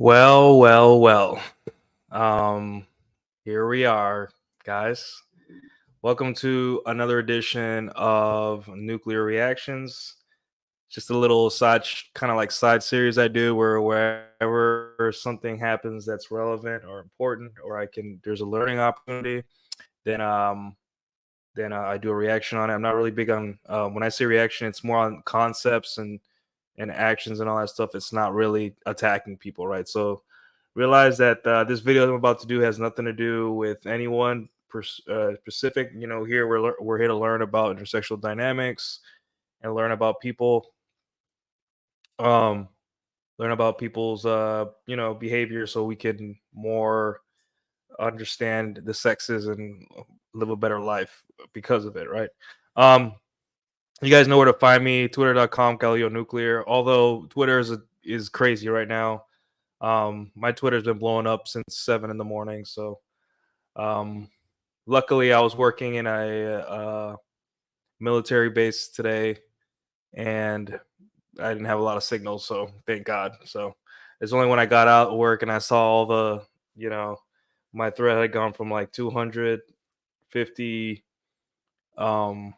Well, well, well. Um, Here we are, guys. Welcome to another edition of Nuclear Reactions. Just a little side, kind of like side series I do where wherever something happens that's relevant or important, or there's a learning opportunity, then I do a reaction on it. I'm not really big on when I say reaction, it's more on concepts and actions and all that stuff. It's not really attacking people, right? So realize that this video I'm about to do has nothing to do with anyone specific. Here we're here to learn about intersexual dynamics and um, learn about people's behavior, so we can more understand the sexes and live a better life because of it, right? Um, you guys know where to find me, twitter.com, Galileo Nuclear. Although Twitter is crazy right now. My Twitter's been blowing up since 7 in the morning. So um, luckily I was working in a military base today, and I didn't have a lot of signals, so thank God. So it's only when I got out of work and I saw all you know, my thread had gone from like um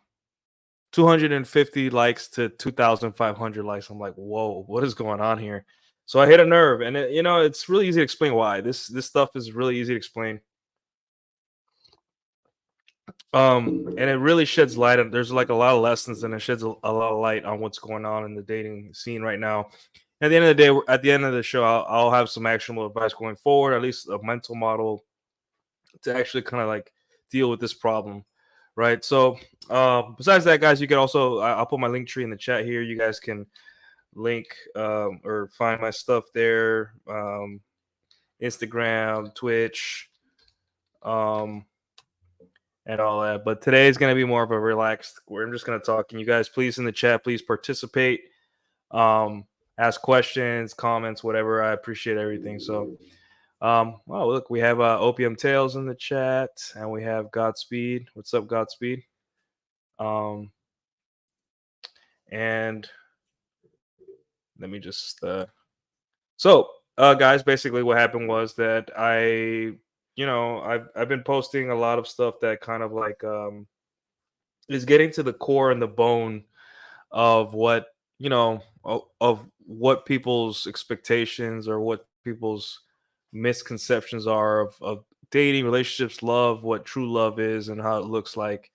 250 likes to 2,500 likes. I'm like, whoa, what is going on here? So I hit a nerve, and it's really easy to explain why. This stuff is really easy to explain. And it really sheds light on. There's like a lot of lessons, and it sheds a lot of light on what's going on in the dating scene right now. At the end of the day, at the end of the show, I'll have some actionable advice going forward, at least a mental model to actually kind of like deal with this problem, right? So besides that, guys, you can also I'll put my link tree in the chat here. You guys can link or find my stuff there. Instagram, Twitch, um, and all that. But today is going to be more of a relaxed, where I'm just going to talk. And you guys, please in the chat, please participate. Ask questions, comments, whatever. I appreciate everything. So, well, look, we have Opium Tales in the chat, and we have Godspeed. What's up, Godspeed? And let me just guys, basically what happened was that I've been posting a lot of stuff that kind of like is getting to the core and the bone of what of what people's expectations or what people's misconceptions are of dating, relationships, love, what true love is and how it looks like.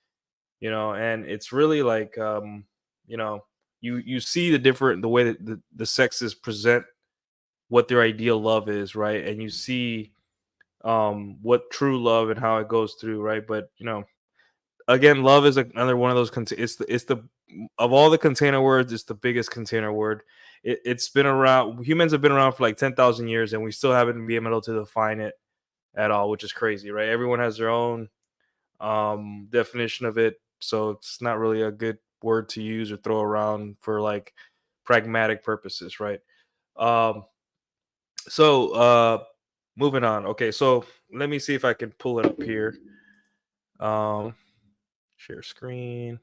And it's really like you know you see the way that the sexes present what their ideal love is, right? And you see what true love and how it goes through, right? But again, love is another one of those it's the of all the container words, it's the biggest container word. It's been around. Humans have been around for like 10,000 years, and we still haven't been able to define it at all, which is crazy, right? Everyone has their own definition of it, so it's not really a good word to use or throw around for like pragmatic purposes, right? um so moving on. Okay, so let me see if I can pull it up here. um Share screen.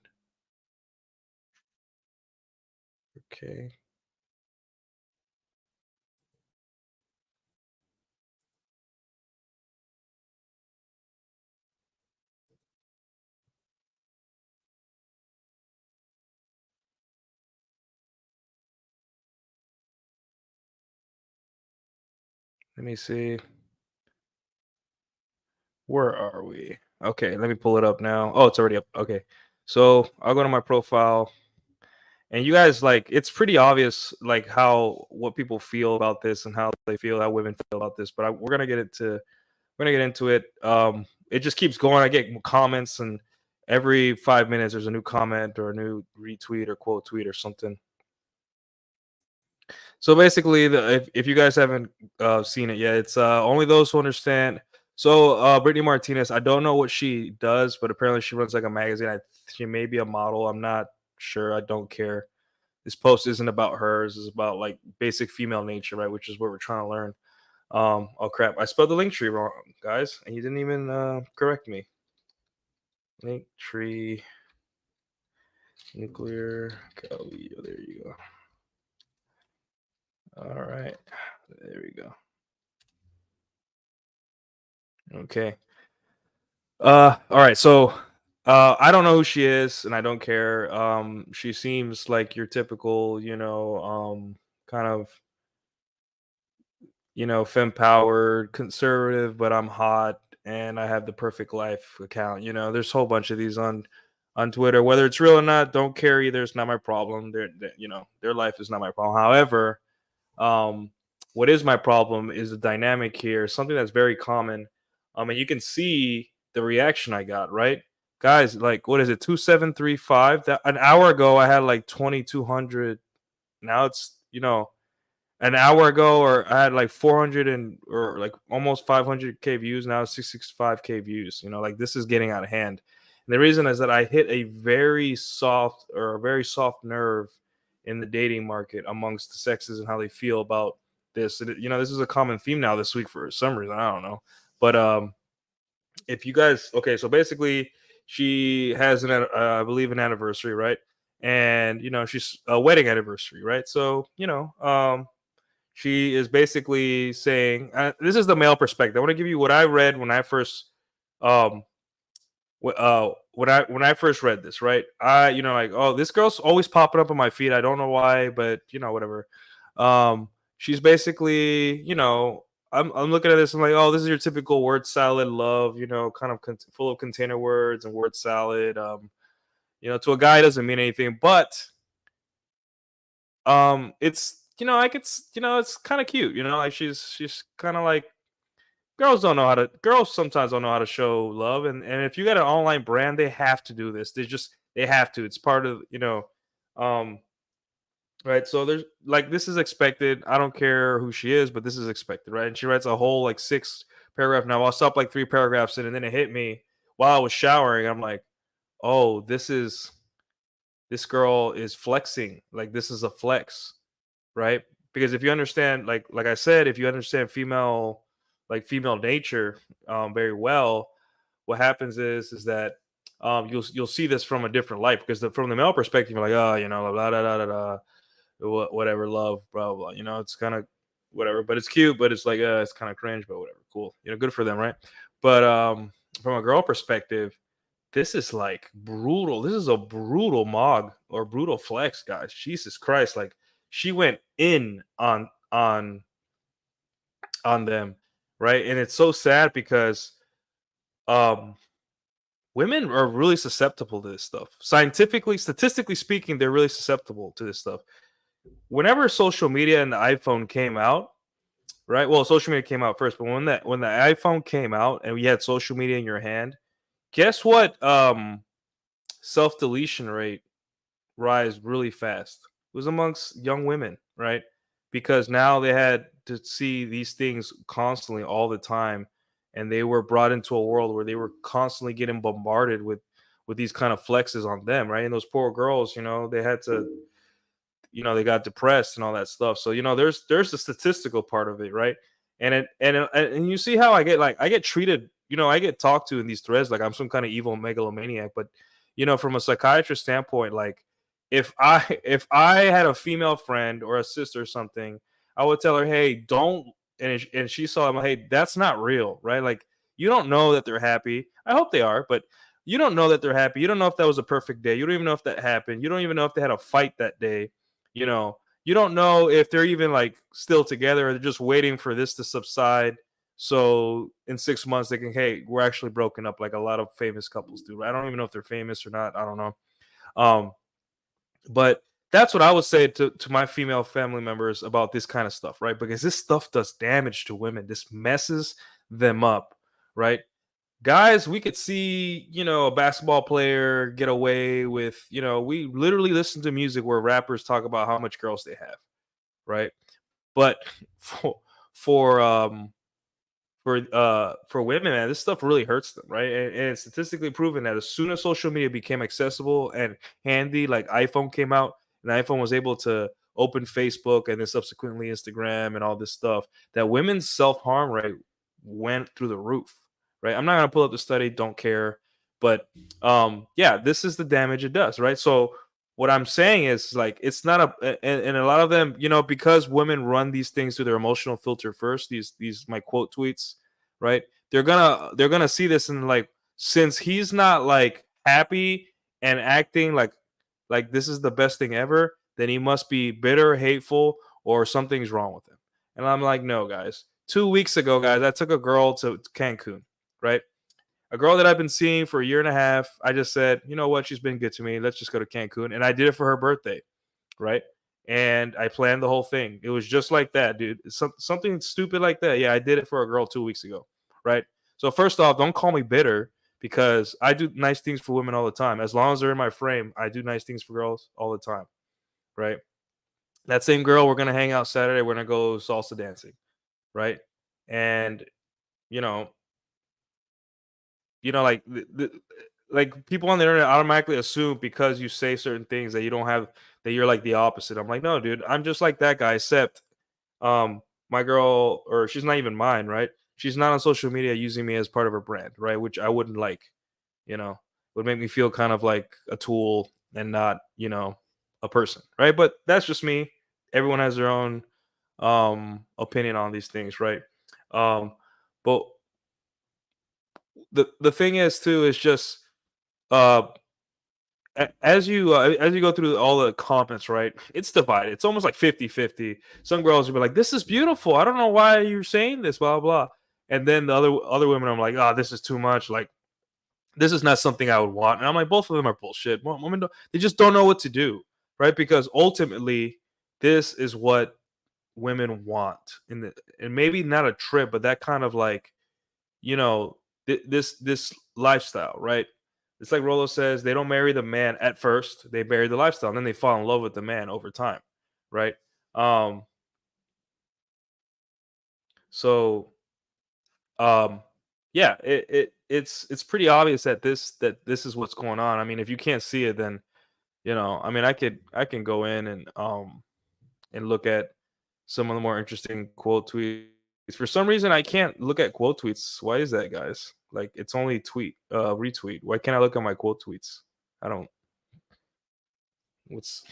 Okay, let me see. Where are we? Okay, let me pull it up now. Oh, it's already up. Okay, so I'll go to my profile, and you guys, like, it's pretty obvious like how what people feel about this and how they feel, how women feel about this. But we're gonna get into it. It just keeps going. I get comments, and every 5 minutes there's a new comment or a new retweet or quote tweet or something. So basically, if you guys haven't seen it yet, it's only those who understand. So Brittany Martinez, I don't know what she does, but apparently she runs like a magazine. She may be a model. I'm not sure. I don't care. This post isn't about hers. It's about like basic female nature, right? Which is what we're trying to learn. Oh crap! I spelled the link tree wrong, guys, and you didn't even correct me. Link tree, nuclear. There you go. All right, there we go. Okay. All right. So, I don't know who she is, and I don't care. She seems like your typical, kind of, femme powered conservative, but I'm hot and I have the perfect life account. There's a whole bunch of these on Twitter. Whether it's real or not, don't care either. It's not my problem. Their life is not my problem. However, um, what is my problem is the dynamic here, something that's very common. And you can see the reaction I got, right? Guys, like, what is it, 2735? That an hour ago I had like 2200. Now it's, an hour ago, or I had like 400 and or like almost 500K views. Now it's 665K views. Like, this is getting out of hand. And the reason is that I hit a very soft nerve in the dating market amongst the sexes and how they feel about this. And, this is a common theme now this week for some reason. I don't know. But if you guys, okay, so basically she has I believe an anniversary, right? And she's a wedding anniversary, right? So she is basically saying, this is the male perspective. I want to give you what I read when I first, um, when I first read this, right? Like, oh, this girl's always popping up on my feed. I don't know why, but whatever. She's basically, I'm looking at this. I'm like, oh, this is your typical word salad love, kind of full of container words and word salad. To a guy it doesn't mean anything, but it's like it's kind of cute, like she's kind of like, girls sometimes don't know how to show love, and if you got an online brand, they have to do this. They have to. It's part of, um right. So there's like, this is expected. I don't care who she is, but this is expected, right? And she writes a whole like 6 paragraph. Now I'll stop like 3 paragraphs in, and then it hit me while I was showering. I'm like, oh, this girl is flexing. Like, this is a flex, right? Because if you understand, like I said, if you understand female nature very well, what happens is that you'll see this from a different light, because from the male perspective, you're like, oh, blah blah blah blah, blah whatever, love, blah blah. It's kind of whatever, but it's cute, but it's like, it's kind of cringe, but whatever, cool. Good for them, right? But from a girl perspective, this is like brutal. This is a brutal mog or brutal flex, guys. Jesus Christ. Like, she went in on them, right? And it's so sad because um women are really susceptible to this stuff. Scientifically, statistically speaking, they're really susceptible to this stuff. Whenever social media and the iPhone came out, right? Well, social media came out first, but when the iPhone came out and we had social media in your hand, guess what? Self deletion rate rise really fast. It was amongst young women, right? Because now they had to see these things constantly all the time, and they were brought into a world where they were constantly getting bombarded with these kind of flexes on them, right? And those poor girls, they had to, they got depressed and all that stuff. So there's the statistical part of it, right? And you see how I get treated, I get talked to in these threads like I'm some kind of evil megalomaniac. But from a psychiatrist standpoint, like, if I had a female friend or a sister or something, I would tell her, hey, don't. And she saw him, hey, that's not real, right? Like, you don't know that they're happy. I hope they are, but you don't know that they're happy. You don't know if that was a perfect day. You don't even know if that happened. You don't even know if they had a fight that day. You don't know if they're even like still together, or they're just waiting for this to subside. So in 6 months they can, hey, we're actually broken up, like a lot of famous couples do. I don't even know if they're famous or not. I don't know. Um, but that's what I would say to my female family members about this kind of stuff, right? Because this stuff does damage to women. This messes them up, right? Guys, we could see, a basketball player get away with, we literally listen to music where rappers talk about how much girls they have, right? But for for um for women, man, this stuff really hurts them, right? And it's statistically proven that as soon as social media became accessible and handy, like iPhone came out, and iPhone was able to open Facebook and then subsequently Instagram and all this stuff, that women's self-harm rate went through the roof, right? I'm not gonna pull up the study, don't care. But yeah, this is the damage it does, right? So what I'm saying is, like, it's not and a lot of them, because women run these things through their emotional filter first, these my quote tweets, right? they're gonna see this and like, since he's not like happy and acting like this is the best thing ever, then he must be bitter, hateful, or something's wrong with him. And I'm like, no, guys. 2 weeks ago, guys, I took a girl to Cancun, right? A girl that I've been seeing for a year and a half. I just said, you know what? She's been good to me. Let's just go to Cancun. And I did it for her birthday, right? And I planned the whole thing. It was just like that, dude. Something stupid like that. Yeah, I did it for a girl 2 weeks ago, right? So first off, don't call me bitter because I do nice things for women all the time. As long as they're in my frame, I do nice things for girls all the time, right? That same girl, we're gonna hang out Saturday. We're gonna go salsa dancing, right? And you know, like like people on the internet automatically assume because you say certain things that you don't have that you're like the opposite. I'm like, no, dude, I'm just like that guy, except my girl, or she's not even mine, right? She's not on social media using me as part of her brand, right? Which I wouldn't like, would make me feel kind of like a tool and not, a person, right? But that's just me. Everyone has their own opinion on these things, right? Um, but the thing is too is just uh as you go through all the comments, right, it's divided. It's almost like 50-50. Some girls will be like, this is beautiful, I don't know why you're saying this, blah blah. And then the other women, I'm like, oh, this is too much, like this is not something I would want. And I'm like, both of them are bullshit. Women they just don't know what to do, right? Because ultimately this is what women want, and maybe not a trip, but that kind of like, you know, this lifestyle, right? It's like Rolo says, they don't marry the man at first, they marry the lifestyle, and then they fall in love with the man over time, right? Um, so yeah, it's pretty obvious that this is what's going on. I mean, if you can't see it, then I mean, I can go in and look at some of the more interesting quote tweets. For some reason, I can't look at quote tweets. Why is that, guys? Like, it's only retweet. Why can't I look at my quote tweets? I don't. What's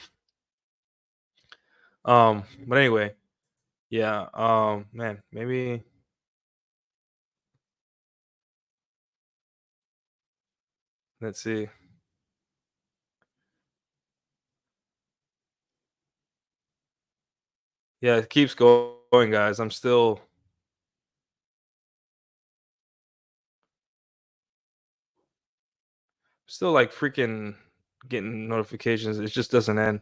But anyway, yeah. Man, maybe let's see. Yeah, it keeps going, guys. I'm still like freaking getting notifications. It just doesn't end.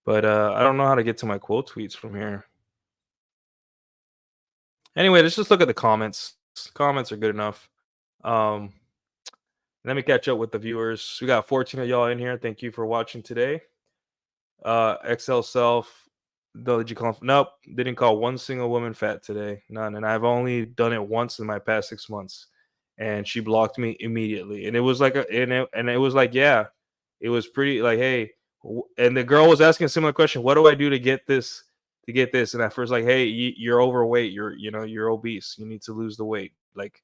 But I don't know how to get to my quote tweets from here. Anyway, let's just look at the comments. Comments are good enough. Um, Let me catch up with the viewers. We got 14 of y'all in here. Thank you for watching today. XL Self, though, did you call? Nope, didn't call one single woman fat today. None. And I've only done it once in my past 6 months, and she blocked me immediately. And it was like and it was like, yeah, it was pretty like, hey, and the girl was asking a similar question. What do I do to get this? To get this? And at first, like, hey, you're overweight. You're obese. You need to lose the weight. Like,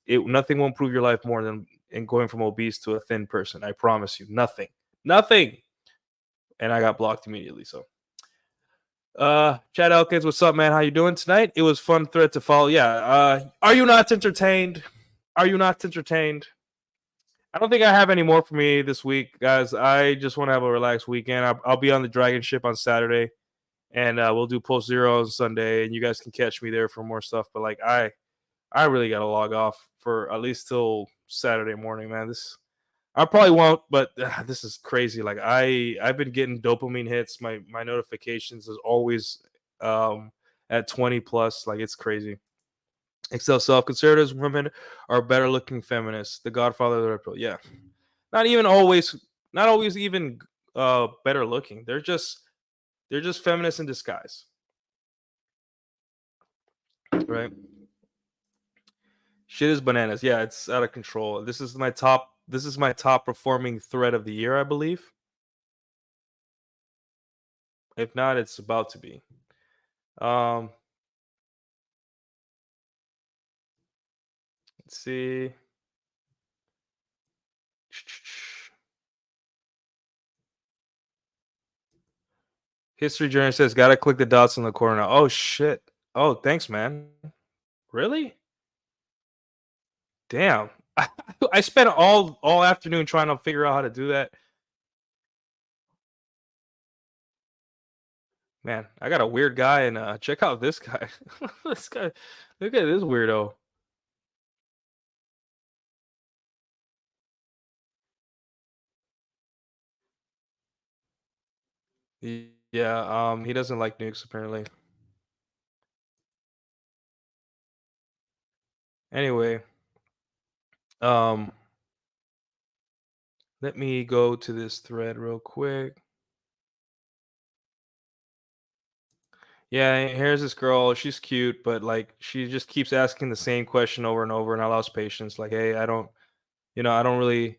nothing will improve your life more than in going from obese to a thin person. I promise you, nothing. And I got blocked immediately. So, Chad Elkins, what's up, man? How you doing tonight? It was fun thread to follow. Yeah. Are you not entertained? Are you not entertained? I don't think I have any more for me this week, guys. I just want to have a relaxed weekend. I'll be on the DragonShip on Saturday, and we'll do Post Zero on Sunday, and you guys can catch me there for more stuff. But like, I really got to log off for at least till Saturday morning, man. I probably won't, but this is crazy. Like, I've been getting dopamine hits. My notifications is always at 20 plus. Like, it's crazy. Excel self conservatives women are better looking feminists. The Godfather of the Red Pill. Yeah, not even always. Not always even better looking. They're just feminists in disguise, right? Shit is bananas. Yeah, it's out of control. This is my top. This is my top performing thread of the year, I believe. If not, it's about to be. Um, let's see. History Journey says, "Gotta click the dots in the corner now." Oh shit! Oh, thanks, man. Really? Damn. I spent all afternoon trying to figure out how to do that. Man, I got a weird guy, and check out this guy. This guy, look at this weirdo. Yeah, he doesn't like nukes apparently. Anyway, um, let me go to this thread real quick. Yeah, here's this girl. She's cute, but like she just keeps asking the same question over and over, and I lost patience. Like, hey, I don't, I don't really,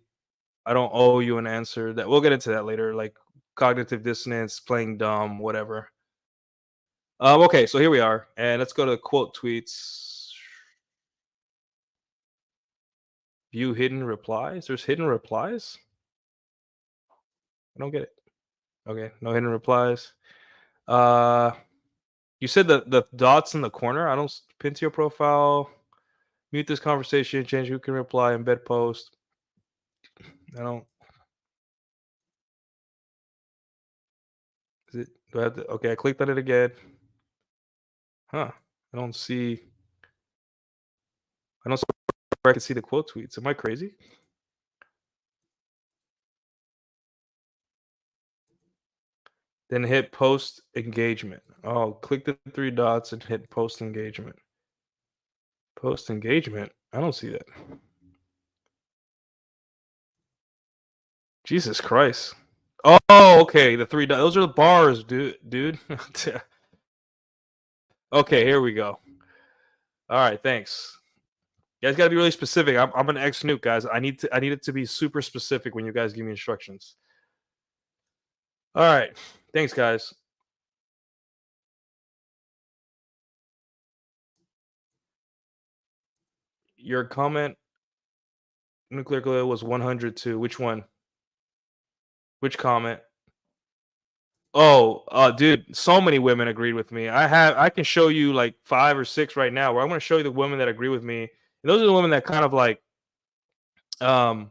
I don't owe you an answer. That we'll get into that later. Like cognitive dissonance, playing dumb, whatever. Okay, so here we are, and let's go to the quote tweets. View hidden replies. There's hidden replies. I don't get it. Okay, no hidden replies. Uh, you said the dots in the corner. I don't pin to your profile. Mute this conversation. Change who can reply. Embed post. I don't. Is it? Do I have to? Okay, I clicked on it again. Huh? I don't see. I don't see where I can see the quote tweets. Am I crazy? Then hit post engagement. Oh, click the three dots and hit post engagement. Post engagement. I don't see that. Jesus Christ. Oh, okay. The three dots. Those are the bars, dude. Okay, here we go. All right, thanks. You guys got to be really specific. I'm an ex nuke, guys. I need it to be super specific when you guys give me instructions. All right, thanks, guys. Your comment, nuclear glue, was 102. Which one? Which comment? Oh, dude, so many women agreed with me. I can show you like 5 or 6 right now. Where I'm going to show you the women that agree with me. And those are the women that kind of like, um,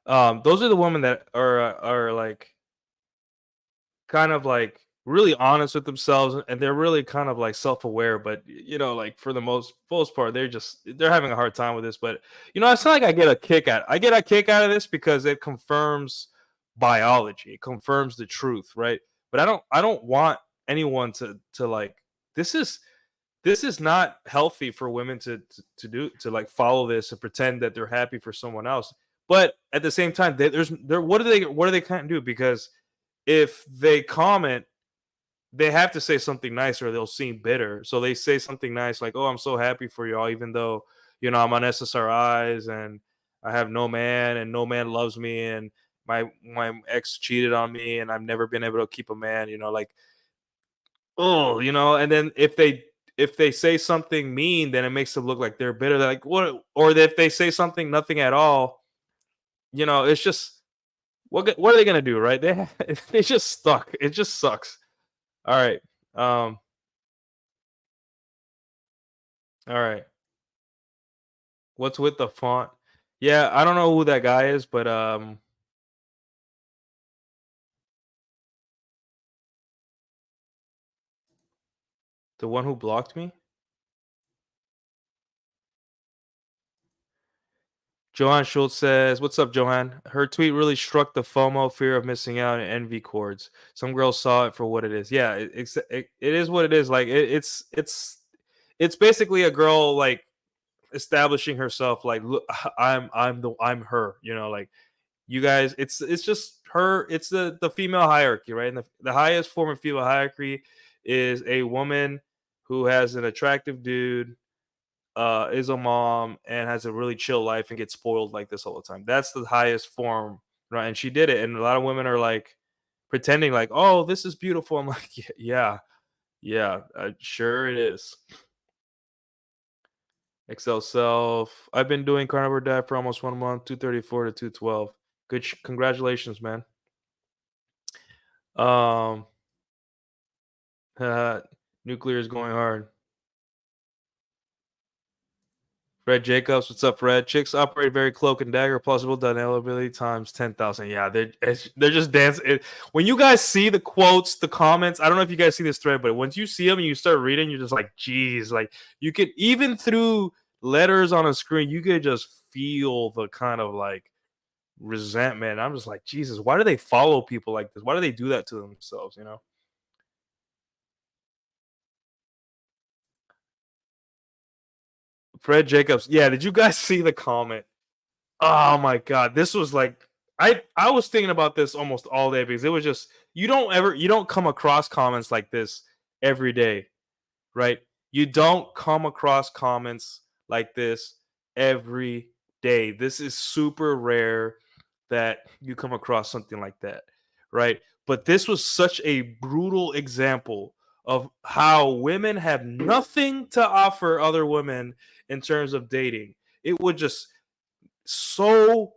those are the women that are like kind of like really honest with themselves, and they're really kind of like self-aware, but like for the most part they're having a hard time with this. But it's not like I get a kick out of this because it confirms biology, it confirms the truth, right? But I don't want anyone to like, this is not healthy for women to do, to like follow this and pretend that they're happy for someone else. But at the same time, what do they kind of do? Because if they comment, they have to say something nice or they'll seem bitter. So they say something nice like, "Oh, I'm so happy for y'all, even though I'm on SSRIs and I have no man and no man loves me, and my ex cheated on me and I've never been able to keep a man." Like, oh, and then if they say something mean, then it makes them look like they're bitter. They're like, what? Or if they say something nothing at all, it's just, what are they gonna do, right? They just stuck. It just sucks. All right. Um. All right. What's with the font? Yeah, I don't know who that guy is, but the one who blocked me. Johan Schultz says, "What's up, Johan? Her tweet really struck the FOMO, fear of missing out, and envy chords. Some girls saw it for what it is. Yeah, it is what it is. Like it's basically a girl like establishing herself. Like, look, I'm her. Like, you guys, it's just her. It's the female hierarchy, right? And the highest form of female hierarchy is a woman who has an attractive dude, is a mom, and has a really chill life and gets spoiled like this all the time. That's the highest form, right? And she did it, and a lot of women are like pretending like, "Oh, this is beautiful." I'm like, yeah, yeah, sure it is. Excel self. I've been doing carnivore diet for almost 1 month. 234 to 212. Good. Congratulations, man. Um, uh, nuclear is going hard. Fred Jacobs, what's up, Fred? Chicks operate very cloak and dagger, plausible deniability times 10,000. Yeah, they're just dancing. When you guys see the quotes, the comments, I don't know if you guys see this thread, but once you see them and you start reading, you're just like, geez, like you could even through letters on a screen, you could just feel the kind of like resentment. I'm just like, Jesus, why do they follow people like this? Why do they do that to themselves? Fred Jacobs. Yeah, did you guys see the comment? Oh my god, this was like I was thinking about this almost all day because it was just you don't come across comments like this every day, right? You don't come across comments like this every day. This is super rare that you come across something like that, right? But this was such a brutal example of how women have nothing to offer other women in terms of dating. It would just so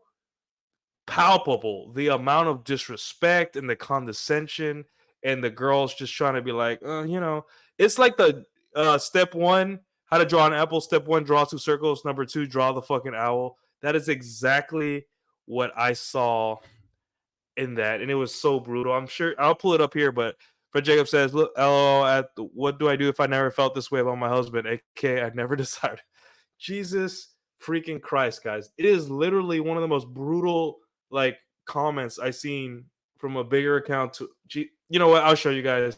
palpable the amount of disrespect and the condescension and the girls just trying to be like it's like the step one, how to draw an apple. Step one, draw two circles. Number two, draw the fucking owl. That is exactly what I saw in that, and it was so brutal. I'm sure I'll pull it up here, but Fred Jacob says, look, lol, what do I do if I never felt this way about my husband, aka I never decided. Jesus freaking Christ, guys. It is literally one of the most brutal like comments I seen from a bigger account to you know what? I'll show you guys.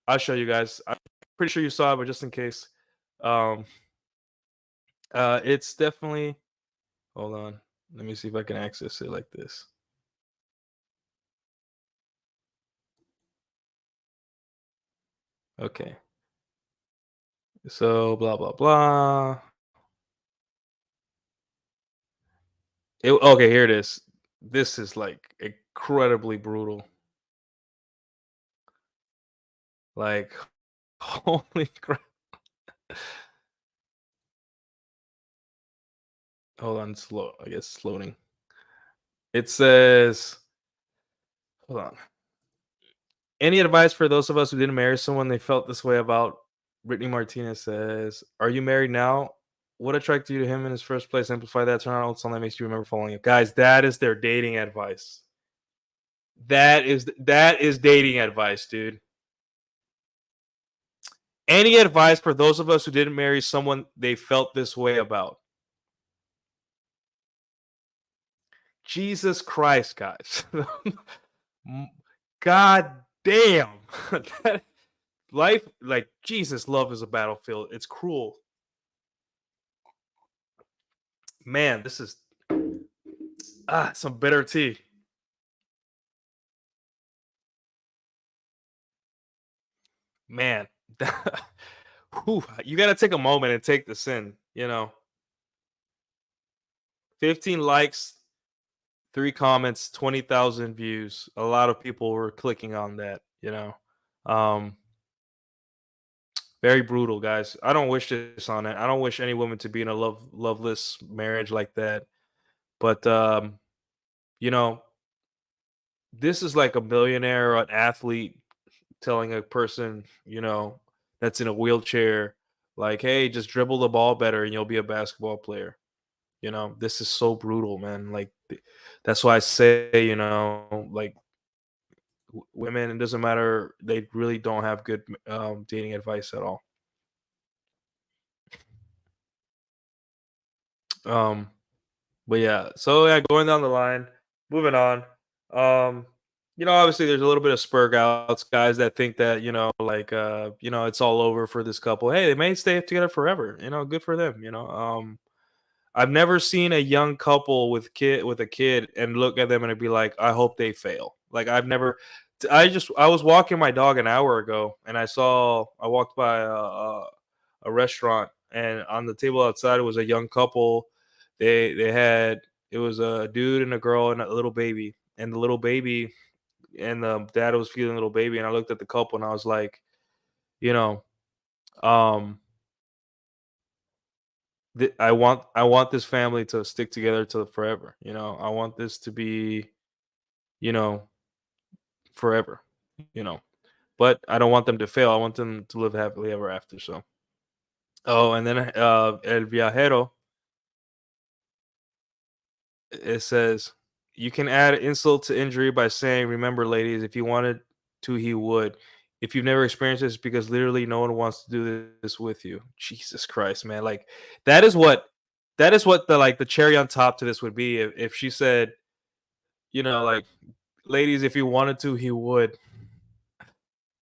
I'll show you guys. I'm pretty sure you saw it, but just in case. Um it's definitely hold on. Let me see if I can access it like this. Okay. So blah blah blah. Okay, here it is. This is like incredibly brutal. Like holy crap. Hold on, slow. I guess it's loading. It says, hold on. Any advice for those of us who didn't marry someone they felt this way about? Brittany Martinez says, are you married now? What attracted you to him in his first place? Amplify that. Turn on old song that makes you remember following it. Guys, that is their dating advice. That is dating advice, dude. Any advice for those of us who didn't marry someone they felt this way about? Jesus Christ, guys. God damn. Life, like Jesus, love is a battlefield. It's cruel. Man, this is some bitter tea. Man, whew, you got to take a moment and take this in. 15 likes, 3 comments, 20,000 views. A lot of people were clicking on that. Um, very brutal, guys. I don't wish this on it. I don't wish any woman to be in a loveless marriage like that. But you know, this is like a millionaire or an athlete telling a person, that's in a wheelchair, like, hey, just dribble the ball better and you'll be a basketball player. This is so brutal, man. Like, that's why I say, like, women, it doesn't matter. They really don't have good dating advice at all. Um, but yeah, so yeah, going down the line, moving on. Um, obviously there's a little bit of Spergouts, guys that think that, like it's all over for this couple. Hey, they may stay together forever, good for them, I've never seen a young couple with a kid and look at them and be like, I hope they fail. Like I've never I was walking my dog an hour ago and I walked by a restaurant and on the table outside was a young couple. They had it was a dude and a girl and a little baby. And the little baby and the dad was feeding the little baby and I looked at the couple and I was like, you know, um I want this family to stick together till forever. I want this to be, you know, forever, you know. But I don't want them to fail. I want them to live happily ever after. So, Oh, and then El Viajero, it says, "You can add insult to injury by saying, 'Remember, ladies, if he wanted to, he would.' If you've never experienced this, because literally no one wants to do this with you." Jesus Christ, man! Like that is what the like the cherry on top to this would be if she said, like, "Ladies, if he wanted to, he would."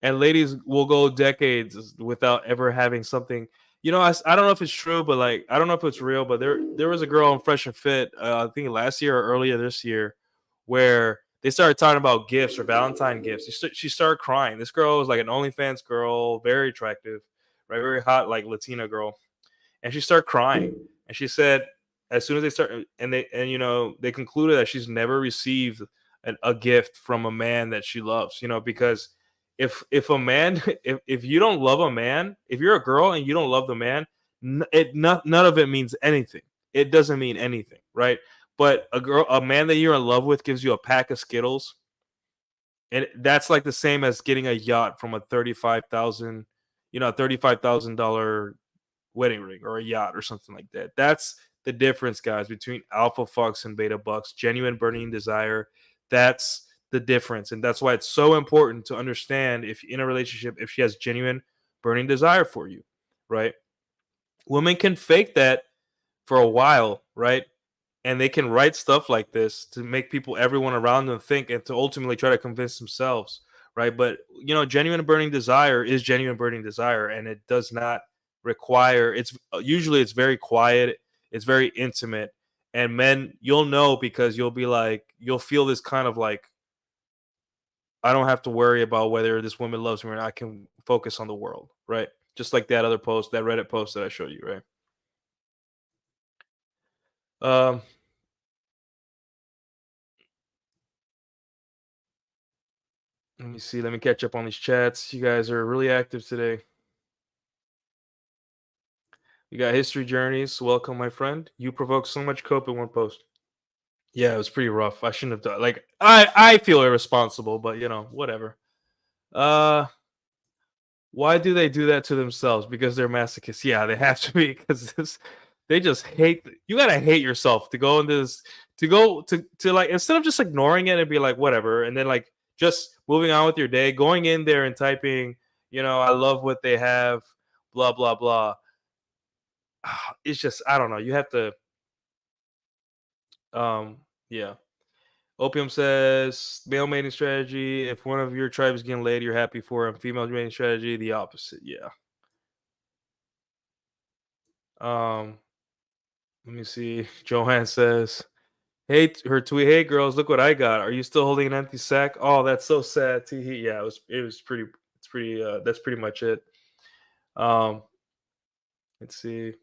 And ladies will go decades without ever having something. I don't know if it's true, but like I don't know if it's real, but there was a girl on Fresh and Fit, I think last year or earlier this year, where they started talking about gifts or Valentine gifts. She started crying. This girl was like an OnlyFans girl, very attractive, right, very hot, like Latina girl, and she started crying. And she said, as soon as they start, they concluded that she's never received a gift from a man that she loves. Because if a man, if you don't love a man, if you're a girl and you don't love the man, none of it means anything. It doesn't mean anything, right? But a man that you're in love with gives you a pack of Skittles, and that's like the same as getting a yacht from a 35,000, $35,000 wedding ring or a yacht or something like that. That's the difference, guys, between alpha fucks and beta bucks. Genuine burning desire. That's the difference. And that's why it's so important to understand, if in a relationship, if she has genuine burning desire for you, right? Women can fake that for a while, right? And they can write stuff like this to make people, everyone around them, think, and to ultimately try to convince themselves, right? But genuine burning desire is genuine burning desire, and it does not require. It's usually it's very quiet, it's very intimate, and men, you'll know, because you'll be like, you'll feel this kind of like, I don't have to worry about whether this woman loves me or not. I can focus on the world, right? Just like that other post, that Reddit post that I showed you, right? Um, Let me see. Let me catch up on these chats. You guys are really active today. We got History Journeys. Welcome, my friend. You provoked so much cope in one post. Yeah, it was pretty rough. I shouldn't have done, like, I feel irresponsible, but whatever. Uh why do they do that to themselves? Because they're masochists. Yeah, they have to be, because they just hate, you gotta hate yourself to go into this, to like, instead of just ignoring it and be like whatever, and then like just moving on with your day, going in there and typing, I love what they have, blah blah blah. It's just, I don't know. You have to, yeah. Opium says male mating strategy. If one of your tribe is getting laid, you're happy for him. Female mating strategy, the opposite. Yeah. Um, Let me see. Joanne says, "Hey, her tweet. Hey, girls, look what I got. Are you still holding an empty sack? Oh, that's so sad. Teehee. Yeah, it was pretty. It's pretty. That's pretty much it. Um, let's see.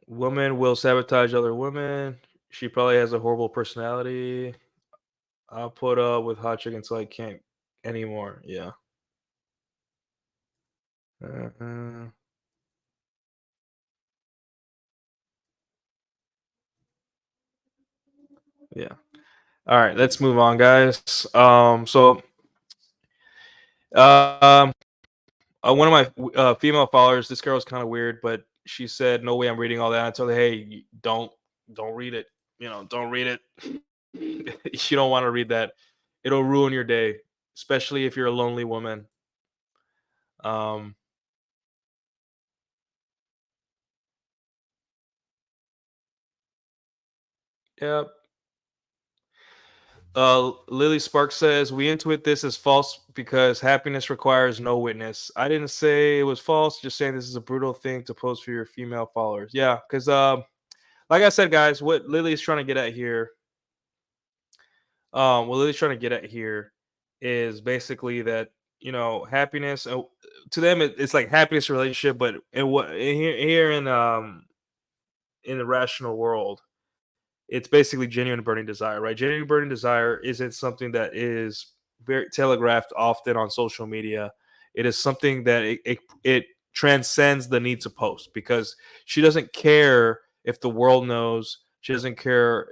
Woman will sabotage other women. She probably has a horrible personality. I'll put up with hot chick until I can't anymore. Yeah. Uh, yeah. All right, let's move on, guys. Um, one of my female followers, this girl is kind of weird, but she said, "No way, I'm reading all that." I told her, "Hey, don't read it. Don't read it. You don't want to read that. It'll ruin your day, especially if you're a lonely woman." Um, yeah. Lily Spark says, "We intuit this as false because happiness requires no witness." I didn't say it was false. Just saying this is a brutal thing to post for your female followers. Yeah, because like I said, guys, what Lily's trying to get at here is basically that, happiness, to them it's like happiness relationship, but here in the rational world, it's basically genuine burning desire, right? Genuine burning desire isn't something that is very telegraphed often on social media. It is something that it transcends the need to post, because she doesn't care if the world knows. She doesn't care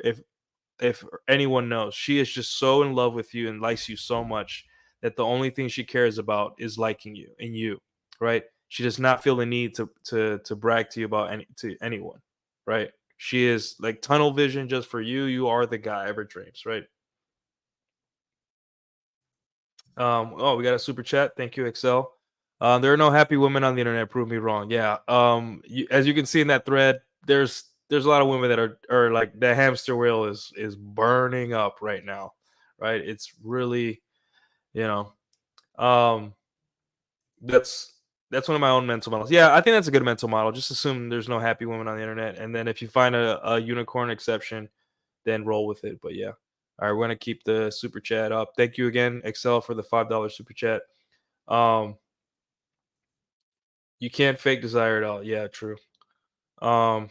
if anyone knows. She is just so in love with you and likes you so much that the only thing she cares about is liking you and you, right? She does not feel the need to brag to you about anyone, right? She is like tunnel vision just for you. You are the guy ever dreams, right? Oh, we got a super chat. Thank you, Excel. There are no happy women on the internet. Prove me wrong. Yeah. As you can see in that thread, there's a lot of women that are like the hamster wheel is burning up right now, right? It's really, you know, um, that's that's one of my own mental models. Yeah, I think that's a good mental model. Just assume there's no happy women on the internet, and then if you find a unicorn exception, then roll with it. But yeah. All right, we're gonna keep the super chat up. Thank you again, Excel, for the $5 super chat. Um, you can't fake desire at all. Yeah, true. Um,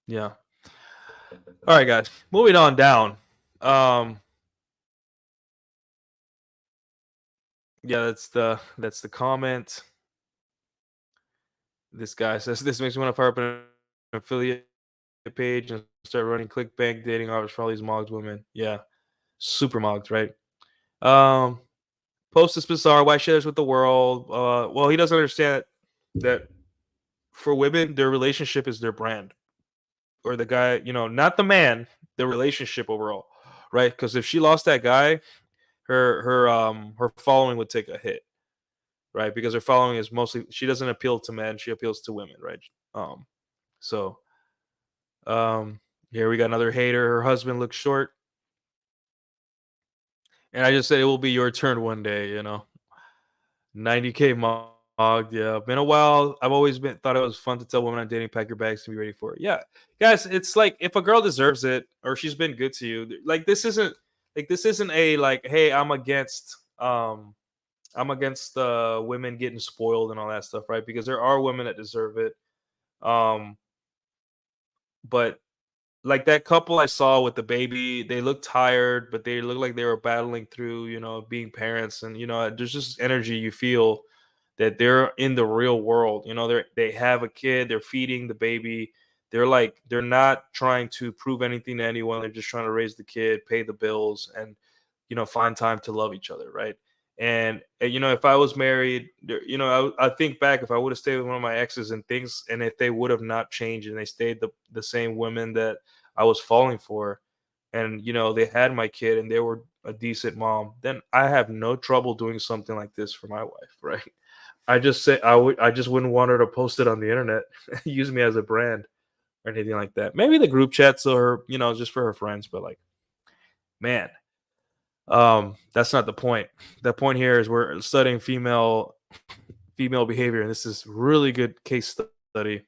yeah. All right, guys. Moving on down. Um, yeah, that's the comment. This guy says this makes me want to fire up an affiliate page and start running clickbank dating offers for all these mogged women. Yeah, super mogged, right? Um, Post is bizarre. Why share this with the world? Well, he doesn't understand that for women, their relationship is their brand, or the guy, not the man, the relationship overall, right? Because if she lost that guy, her following would take a hit, right? Because her following is mostly, she doesn't appeal to men, she appeals to women, right? So um here we got another hater. Her husband looks short, and I just said it will be your turn one day. 90K mogged. Yeah, been a while. I've always been thought it was fun to tell women I'm dating, pack your bags to be ready for it. Yeah, guys, it's like if a girl deserves it or she's been good to you, like this isn't a like, hey, I'm against women getting spoiled and all that stuff, right? Because there are women that deserve it. Um, but like that couple I saw with the baby, they looked tired, but they looked like they were battling through, being parents, and there's just energy you feel that they're in the real world. They have a kid, they're feeding the baby. They're not trying to prove anything to anyone. They're just trying to raise the kid, pay the bills, and find time to love each other, right? And if I was married, I think back if I would have stayed with one of my exes and things, and if they would have not changed and they stayed the same women that I was falling for, and they had my kid and they were a decent mom, then I have no trouble doing something like this for my wife, right? I just wouldn't want her to post it on the internet, use me as a brand or anything like that. Maybe the group chats or just for her friends, but like, man, that's not the point. The point here is we're studying female behavior, and this is really good case study.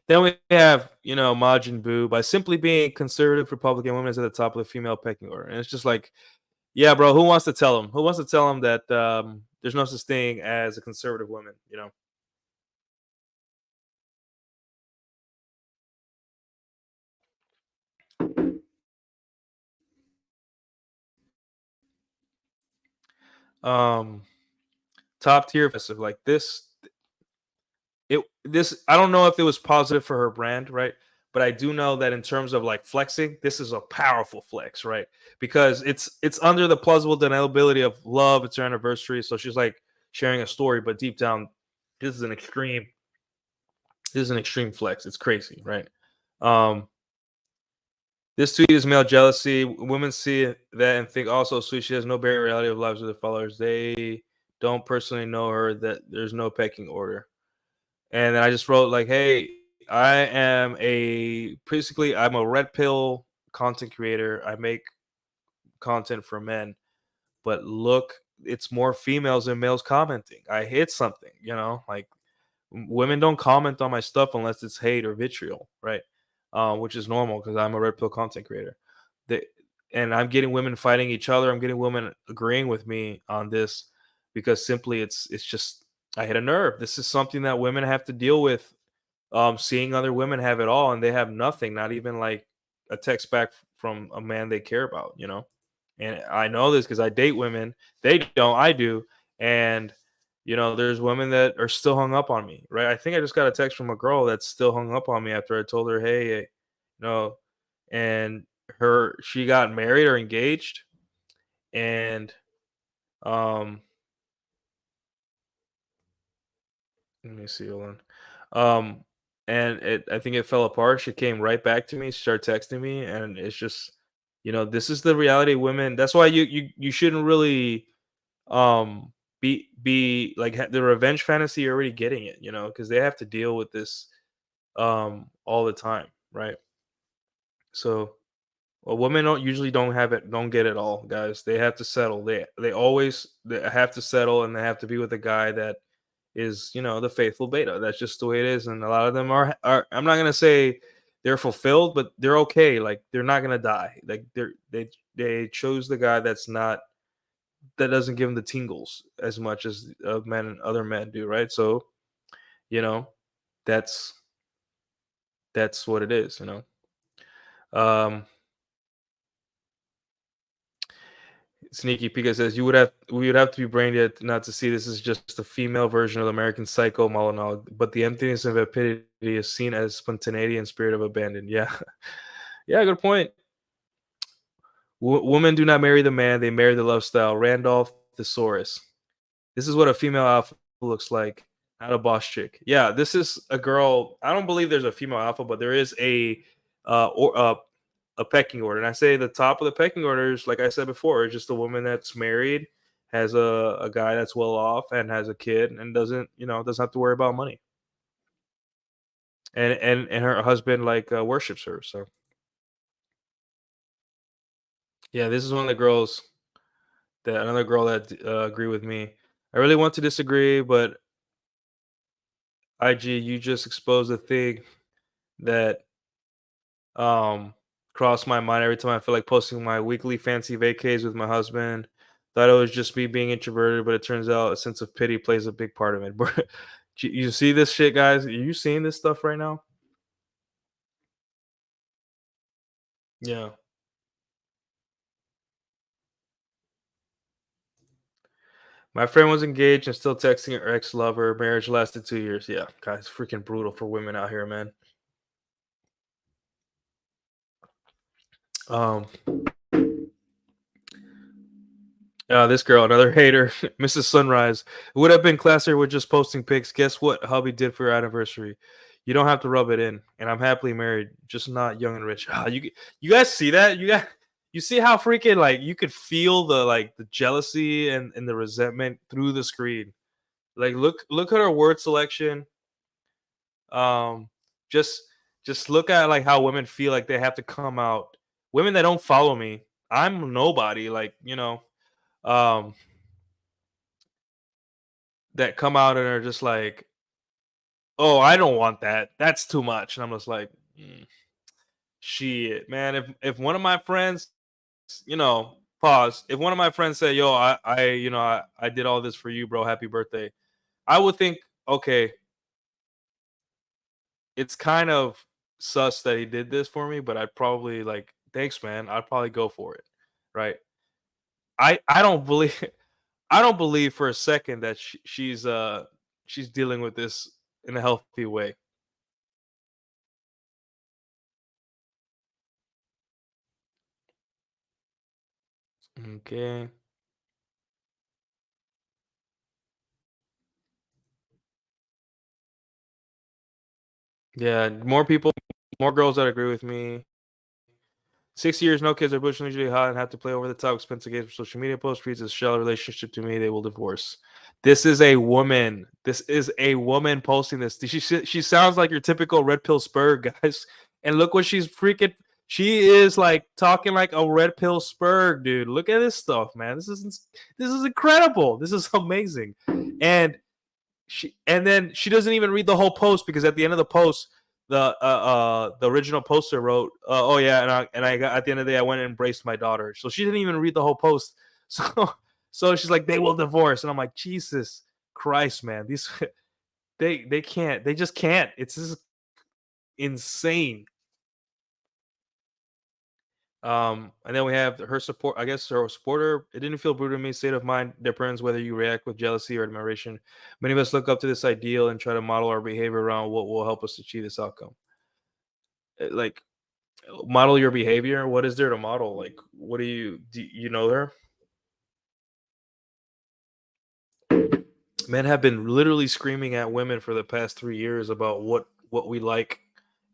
Then we have, Majin Buu. By simply being conservative Republican, women is at the top of the female pecking order. And it's just like, yeah, bro, who wants to tell him? Who wants to tell him that there's no such thing as a conservative woman? Um, Top tier offensive like this. This I don't know if it was positive for her brand, right? But I do know that in terms of like flexing, this is a powerful flex, right? Because it's under the plausible deniability of love. It's her anniversary, so she's like sharing a story, but deep down, this is an extreme. This is an extreme flex. It's crazy, right? Um, this tweet is male jealousy. Women see that and think also sweet. She has no bearing reality of lives with her followers. They don't personally know her. That there's no pecking order. And then I just wrote like, "Hey, I'm a red pill content creator. I make content for men, but look, it's more females than males commenting. I hit something, like women don't comment on my stuff unless it's hate or vitriol, right? Which is normal because I'm a red pill content creator. The, and I'm getting women fighting each other. I'm getting women agreeing with me on this because simply it's just I hit a nerve. This is something that women have to deal with. Seeing other women have it all and they have nothing, not even like a text back from a man they care about. And I know this because I date women. They don't, I do. And there's women that are still hung up on me, right? I think I just got a text from a girl that's still hung up on me after I told her, hey, no, and she got married or engaged, and um let me see, hold on. And I think it fell apart. She came right back to me, she started texting me, and it's just, this is the reality of women. That's why you shouldn't really be like the revenge fantasy. You're already getting it, because they have to deal with this all the time, right? So, well, women don't get it all, guys. They have to settle. They have to settle, and they have to be with a guy that is, the faithful beta. That's just the way it is. And a lot of them are I'm not gonna say they're fulfilled, but they're okay. Like, they're not gonna die. Like, they chose the guy that doesn't give them the tingles as much as other men do, right? So, you know, that's what it is. Um Sneaky Pika says we would have to be brain dead not to see this is just a female version of the American Psycho monologue, but the emptiness of vapidity is seen as spontaneity and spirit of abandon. Yeah, yeah, good point. Women do not marry the man; they marry the love style. Randolph Thesaurus. This is what a female alpha looks like, not a boss chick. Yeah, this is a girl. I don't believe there's a female alpha, but there is or a pecking order. And I say the top of the pecking order is, like I said before, is just a woman that's married, has a guy that's well off, and has a kid, and doesn't have to worry about money. And her husband worships her. So yeah, this is one of the girls that another girl that agree with me. I really want to disagree, but IG, you just exposed a thing that um crossed my mind every time I feel like posting my weekly fancy vacays with my husband. Thought it was just me being introverted, but it turns out a sense of pity plays a big part of it. Bro, you see this shit, guys? Are you seeing this stuff right now? Yeah. My friend was engaged and still texting her ex lover. Marriage lasted 2 years. Yeah, guys, freaking brutal for women out here, man. Um, this girl, another hater, Mrs. Sunrise. It would have been classier with just posting pics. Guess what hubby did for your anniversary? You don't have to rub it in. And I'm happily married, just not young and rich. You guys see that? You see how freaking you could feel the jealousy and the resentment through the screen. Like, look at her word selection. Um just just look at how women feel like they have to come out. Women that don't follow me. I'm nobody. Um that come out and are just like, "Oh, I don't want that. That's too much." And I'm just like, shit, man. If one of my friends, pause. If one of my friends say, "Yo, I did all this for you, bro. Happy birthday," I would think, okay, it's kind of sus that he did this for me, but I'd probably thanks, man. I'd probably go for it, right? I don't believe I don't believe for a second that she's dealing with this in a healthy way. Okay. Yeah, more girls that agree with me. 6 years, no kids are bushing usually hot and have to play over the top expensive games for social media posts. Treats as a shallow relationship to me. They will divorce. This is a woman. This is a woman posting this. She sounds like your typical red pill spur, guys. And look what she's freaking. She is talking like a red pill spur, dude. Look at this stuff, man. This is incredible. This is amazing. And then she doesn't even read the whole post, because at the end of the post, the original poster wrote, "Oh yeah," and I got, at the end of the day, I went and embraced my daughter. So she didn't even read the whole post. So she's like, "They will divorce," and I'm like, Jesus Christ, man, these they can't, they just can't. It's just insane. And then we have her support. I guess her supporter. It didn't feel brutal to me. State of mind depends whether you react with jealousy or admiration. Many of us look up to this ideal and try to model our behavior around what will help us achieve this outcome. Like, Model your behavior. What is there to model? Like, what do you know her? Men have been literally screaming at women for the past 3 years about what we like,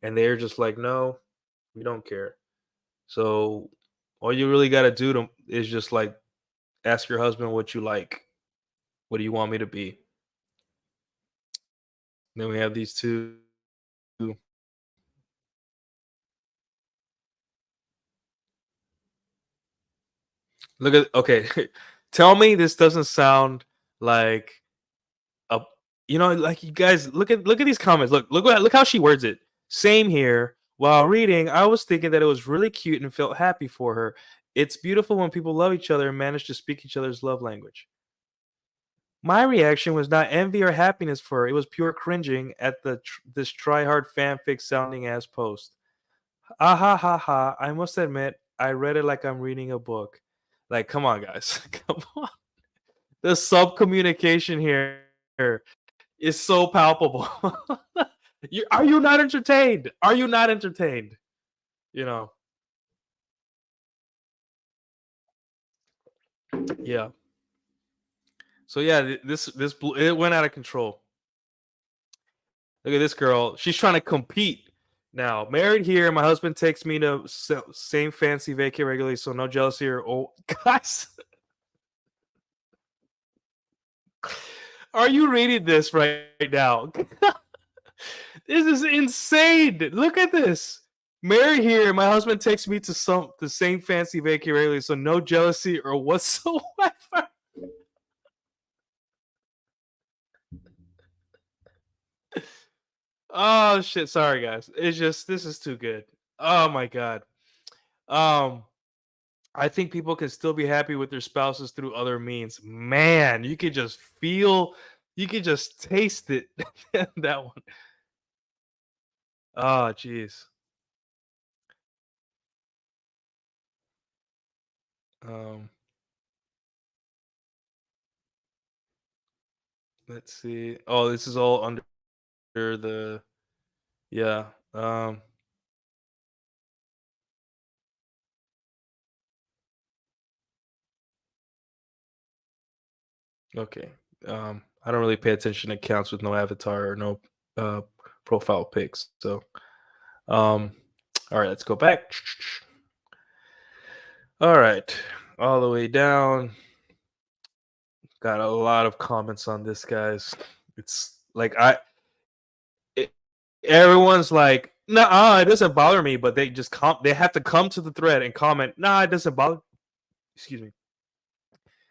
and they're just like, no, we don't care. So all you really got to do to is just like ask your husband what you like. What do you want me to be? Then we have these two. Look at okay. Tell me this doesn't sound like a like you guys look at these comments. Look how she words it. Same here. While reading, I was thinking that it was really cute and felt happy for her. It's beautiful when people love each other and manage to speak each other's love language. My reaction was not envy or happiness for her. It was pure cringing at this try hard fanfic sounding ass post. Ah ha ha ha. I must admit, I read it like I'm reading a book. Like, come on, guys. Come on. The sub communication here is so palpable. Are you not entertained? Are you not entertained? You know, yeah. So yeah, it went out of control. Look at this girl. She's trying to compete now. Married here, my husband takes me to same fancy vacay regularly, so no jealousy or guys. Are you reading this right now? This is insane. Look at this. Married here, my husband takes me to the same fancy vacay regularly, so no jealousy or whatsoever. Oh shit, sorry guys. It's just this is too good. Oh my god. Um I think people can still be happy with their spouses through other means. Man, you could just taste it. That one. Oh jeez. Um let's see. Oh, this is all under the yeah. Okay. I don't really pay attention to accounts with no avatar or no uh profile pics. So um all right, let's go back. All right. All the way down. Got a lot of comments on this, guys. It's like it, everyone's like, nah, it doesn't bother me, but they have to come to the thread and comment, nah, it doesn't bother. Excuse me.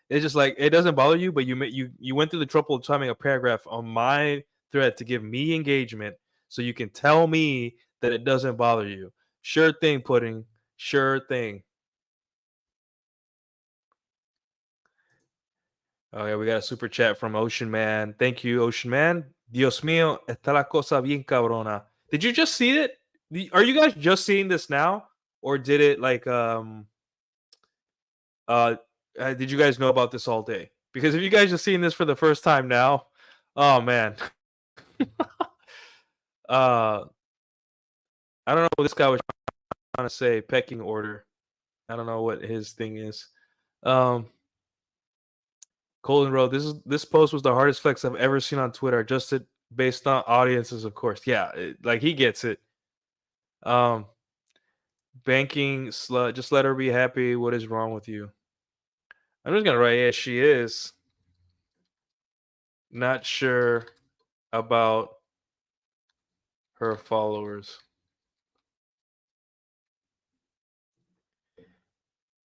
It's just like it doesn't bother you, but you went through the trouble of typing a paragraph on my thread to give me engagement, so you can tell me that it doesn't bother you. Sure thing, pudding. Sure thing. Oh yeah, we got a super chat from Ocean Man. Thank you, Ocean Man. Dios mío, está la cosa bien cabrona. Did you just see it? Are you guys just seeing this now, or did it like uh, did you guys know about this all day? Because if you guys are seeing this for the first time now, oh man, uh, I don't know what this guy was trying to say. Pecking order. I don't know what his thing is. Um, Colton wrote, this post was the hardest flex I've ever seen on Twitter. Adjusted based on audiences, of course. Yeah, like he gets it. Um, banking slut. Just let her be happy. What is wrong with you? I'm just gonna write. Yeah, she is not sure about her followers.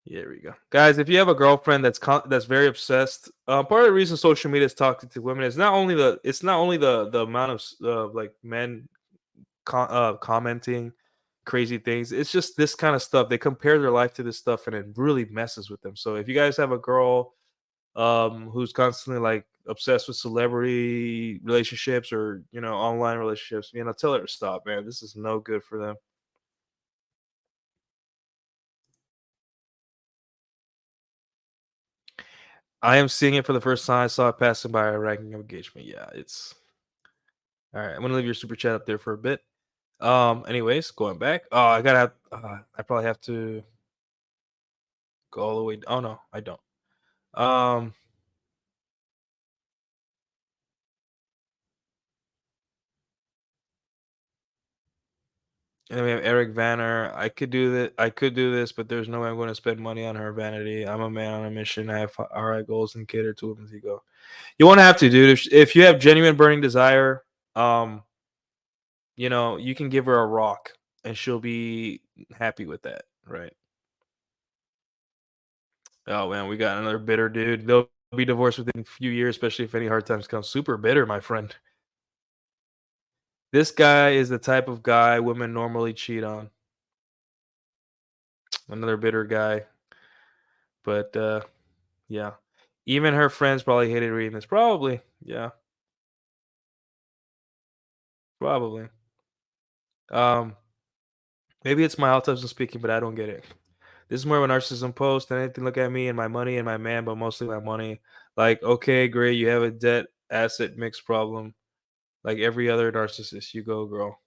Yeah, there we go, guys. If you have a girlfriend that's very obsessed, part of the reason social media is talking to women is not only the amount of like men commenting crazy things. It's just this kind of stuff. They compare their life to this stuff, and it really messes with them. So if you guys have a girl who's constantly like obsessed with celebrity relationships or online relationships, tell her to stop, man. This is no good for them. I am seeing it for the first time. I saw it passing by a ranking of engagement. Yeah, it's all right. I'm gonna leave your super chat up there for a bit. Anyways, going back. Oh, I gotta. I probably have to go all the way. Oh no, I don't. Um, and then we have Eric Vanner. I could do that. I could do this, but there's no way I'm going to spend money on her vanity. I'm a man on a mission. I have alright goals and cater to women's ego. You won't have to, dude. If you have genuine burning desire, um, you can give her a rock and she'll be happy with that, right? Oh man, we got another bitter dude. They'll be divorced within a few years, especially if any hard times come. Super bitter, my friend. This guy is the type of guy women normally cheat on. Another bitter guy. But yeah. Even her friends probably hated reading this. Probably. Yeah. Probably. Um, maybe it's my autism speaking, but I don't get it. This is more of a narcissism post than anything. Look at me and my money and my man, but mostly my money. Like, okay, great, you have a debt asset mix problem. Like every other narcissist. You go, girl.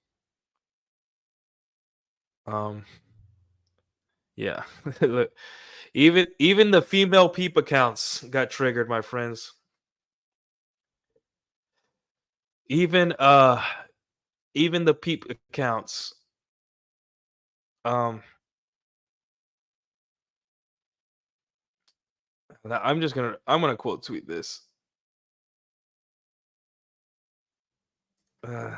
Um, yeah. Look, even the female peep accounts got triggered, my friends. Even even the peep accounts. Um, I'm gonna quote tweet this. Uh,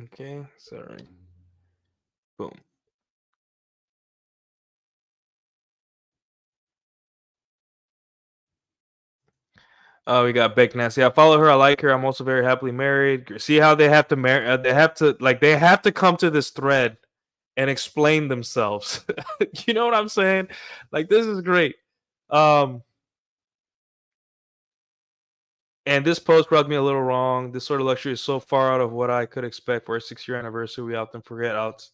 okay, sorry. Boom. Oh, we got Beck Nancy. I follow her. I like her. I'm also very happily married. See how they have to marry? They have to they have to come to this thread and explain themselves. You know what I'm saying? Like this is great. Um, and this post rubbed me a little wrong. This sort of luxury is so far out of what I could expect for a 6-year anniversary. We often forget out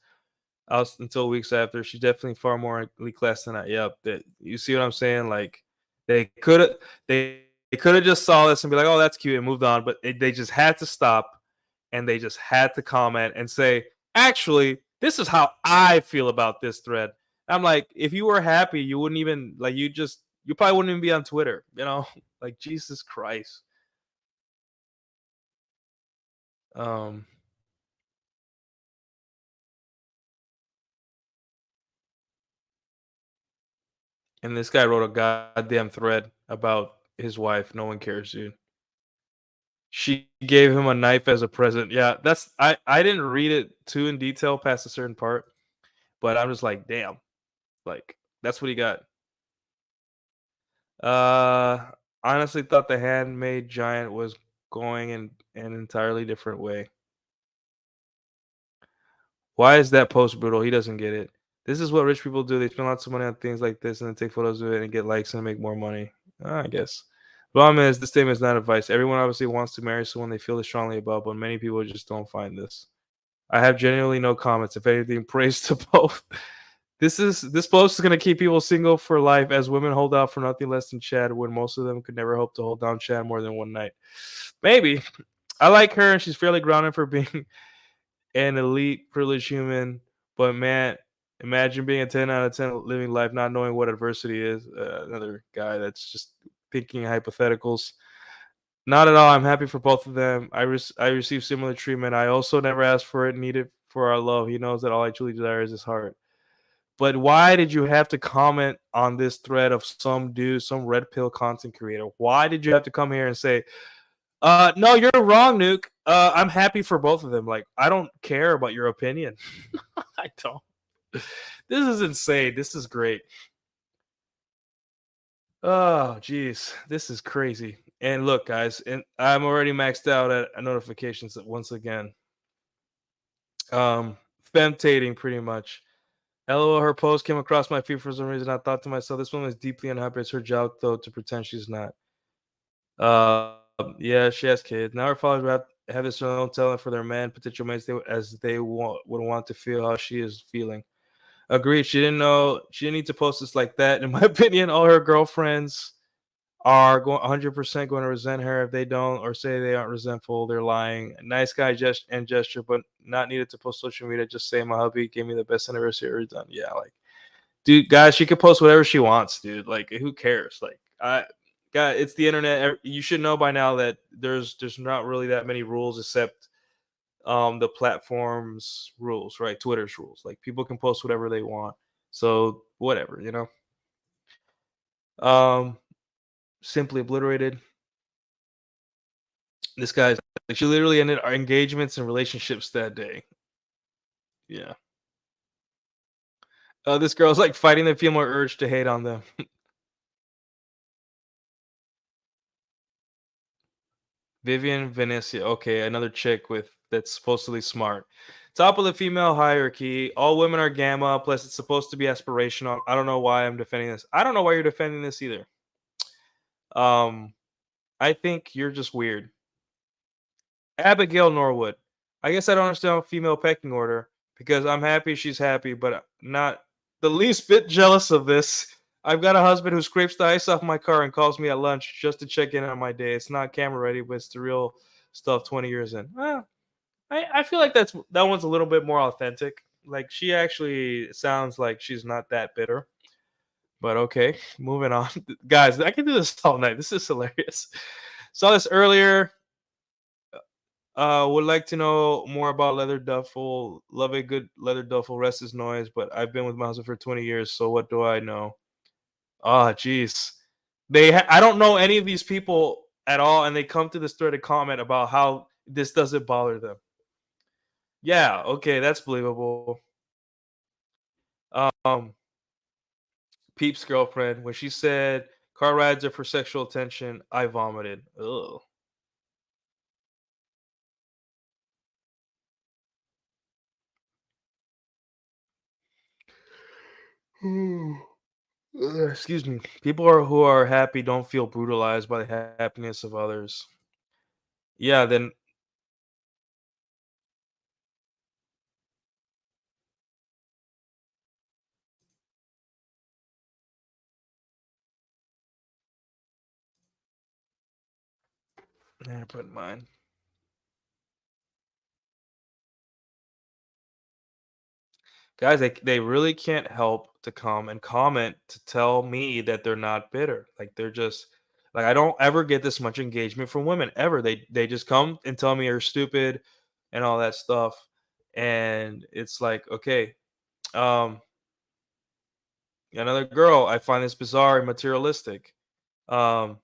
until weeks after. She's definitely far more elite class than I. Yep. That you see what I'm saying? Like they could have they could have just saw this and be like, oh, that's cute and moved on, but they just had to stop and they just had to comment and say, actually, this is how I feel about this thread. I'm like, if you were happy, you wouldn't even like you probably wouldn't even be on Twitter, you know? Like Jesus Christ. Um and this guy wrote a goddamn thread about his wife. No one cares, dude. She gave him a knife as a present. Yeah, that's I didn't read it too in detail past a certain part, but I'm just like, damn, like that's what he got. Uh Honestly thought the handmade giant was going in an entirely different way. Why is that post brutal? He doesn't get it. This is what rich people do. They spend lots of money on things like this and then take photos of it and get likes and make more money. I guess. Problem is, this statement is not advice. Everyone obviously wants to marry someone they feel strongly about, but many people just don't find this. I have genuinely no comments. If anything, praise to both. This post is gonna keep people single for life as women hold out for nothing less than Chad when most of them could never hope to hold down Chad more than one night. Maybe. I like her and she's fairly grounded for being an elite privileged human, but man, imagine being a 10 out of 10 living life not knowing what adversity is. Another guy that's just thinking hypotheticals. Not at all. I'm happy for both of them. I received similar treatment. I also never asked for it, needed for our love. He knows that all I truly desire is his heart. But why did you have to comment on this thread of some dude, some red pill content creator? Why did you have to come here and say, no, you're wrong, Nuke. I'm happy for both of them. Like, I don't care about your opinion. I don't. This is insane. This is great. Oh, geez. This is crazy. And look, guys, and I'm already maxed out at notifications once again. Femtating pretty much. LOL, her post came across my feed for some reason. I thought to myself, this woman is deeply unhappy. It's her job, though, to pretend she's not. Yeah, she has kids. Now her followers have this own talent for their man, potential mates, as they would want to feel how she is feeling. Agreed. She didn't know she didn't need to post this like that. In my opinion, all her girlfriends are going 100% going to resent her if they don't, or say they aren't resentful. They're lying. Nice guy gesture, but not needed to post social media. Just say my hubby gave me the best anniversary ever done. Yeah, like, dude, guys, she could post whatever she wants, dude. Like, who cares? Like, God, it's the internet. You should know by now that there's not really that many rules except the platform's rules, right? Twitter's rules. Like, people can post whatever they want. So whatever, you know. Um, Simply obliterated. This guy's like, she literally ended our engagements and relationships that day. Yeah. This girl's like fighting the female urge to hate on them. Vivian Venecia. Okay, another chick with that's supposedly smart. Top of the female hierarchy. All women are gamma. Plus, it's supposed to be aspirational. I don't know why I'm defending this. I don't know why you're defending this either. Um, I think you're just weird. Abigail Norwood. I guess I don't understand female pecking order because I'm happy she's happy, but not the least bit jealous of this. I've got a husband who scrapes the ice off my car and calls me at lunch just to check in on my day. It's not camera ready, but it's the real stuff 20 years in. I feel like that one's a little bit more authentic. Like, she actually sounds like she's not that bitter. But okay, moving on. Guys, I can do this all night. This is hilarious. Saw this earlier. Would like to know more about leather duffel. Love a good leather duffel. Rest is noise, but I've been with my husband for 20 years, so what do I know? Ah, jeez. I don't know any of these people at all, and they come to this thread to comment about how this doesn't bother them. Yeah, okay, that's believable. Um, Peep's girlfriend, when she said car rides are for sexual attention, I vomited. Ugh. Excuse me. People who are happy don't feel brutalized by the happiness of others. Yeah, then yeah, put mine. Guys, they really can't help to come and comment to tell me that they're not bitter. Like, they're just like, I don't ever get this much engagement from women ever. They just come and tell me you're stupid and all that stuff. And it's like, okay, um, another girl, I find this bizarre and materialistic. Um,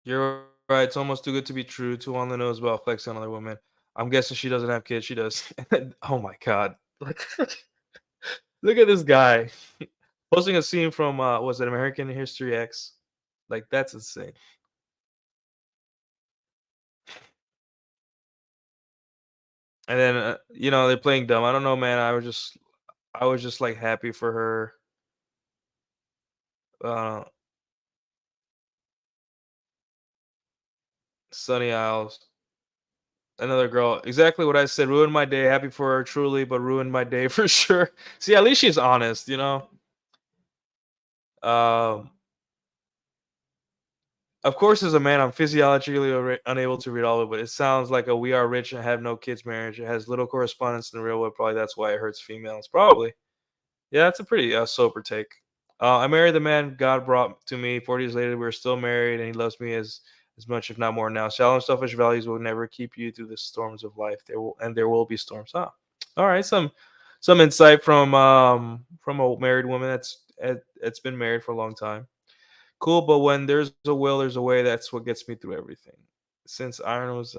You're right. It's almost too good to be true. Too on the nose about flexing on other women. I'm guessing she doesn't have kids. She does. Oh my god! Like, look at this guy posting a scene from was it American History X? Like, that's insane. And then they're playing dumb. I don't know, man. I was just like happy for her. Uh, Sunny Isles. Another girl. Exactly what I said. Ruined my day. Happy for her, truly, but ruined my day for sure. See, at least she's honest. Um, Of course, as a man, I'm physiologically unable to read all of it, but it sounds like a "we are rich and have no kids" marriage. It has little correspondence in the real world. Probably that's why it hurts females. Probably. Yeah, that's a pretty sober take. I married the man God brought to me. 40 years later, we're still married, and he loves me as much, if not more, now. Shallow and selfish values will never keep you through the storms of life. There will be storms. Huh. All right, some insight from a married woman that's been married for a long time. Cool, but when there's a will, there's a way. That's what gets me through everything. Since Iron was,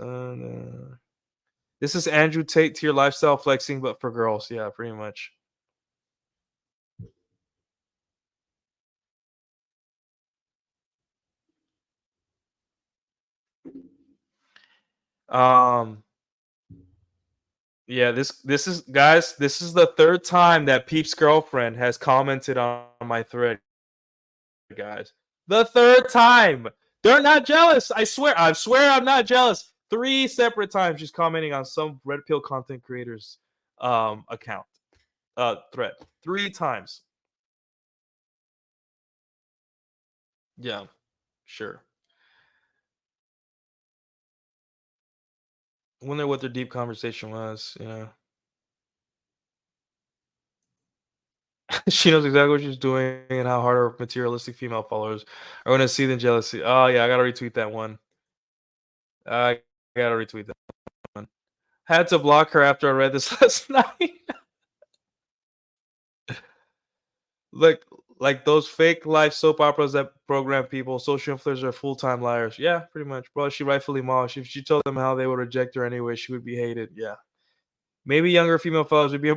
this is Andrew Tate to your lifestyle flexing, but for girls. Yeah, pretty much. Um, yeah, this is guys. This is the third time that Peep's girlfriend has commented on my thread, guys. The third time. They're not jealous. I swear I'm not jealous. 3 separate times she's commenting on some red pill content creators account thread. 3 times. Yeah, sure. Wonder what their deep conversation was. Yeah. She knows exactly what she's doing and how hard her materialistic female followers are going to see the jealousy. Oh yeah, I gotta retweet that one. I gotta retweet that one. Had to block her after I read this last night. like like those fake life soap operas that program people, social influencers are full-time liars. Yeah, pretty much. Bro, she rightfully mocked. If she told them how they would reject her anyway, she would be hated. Yeah. Maybe younger female followers would be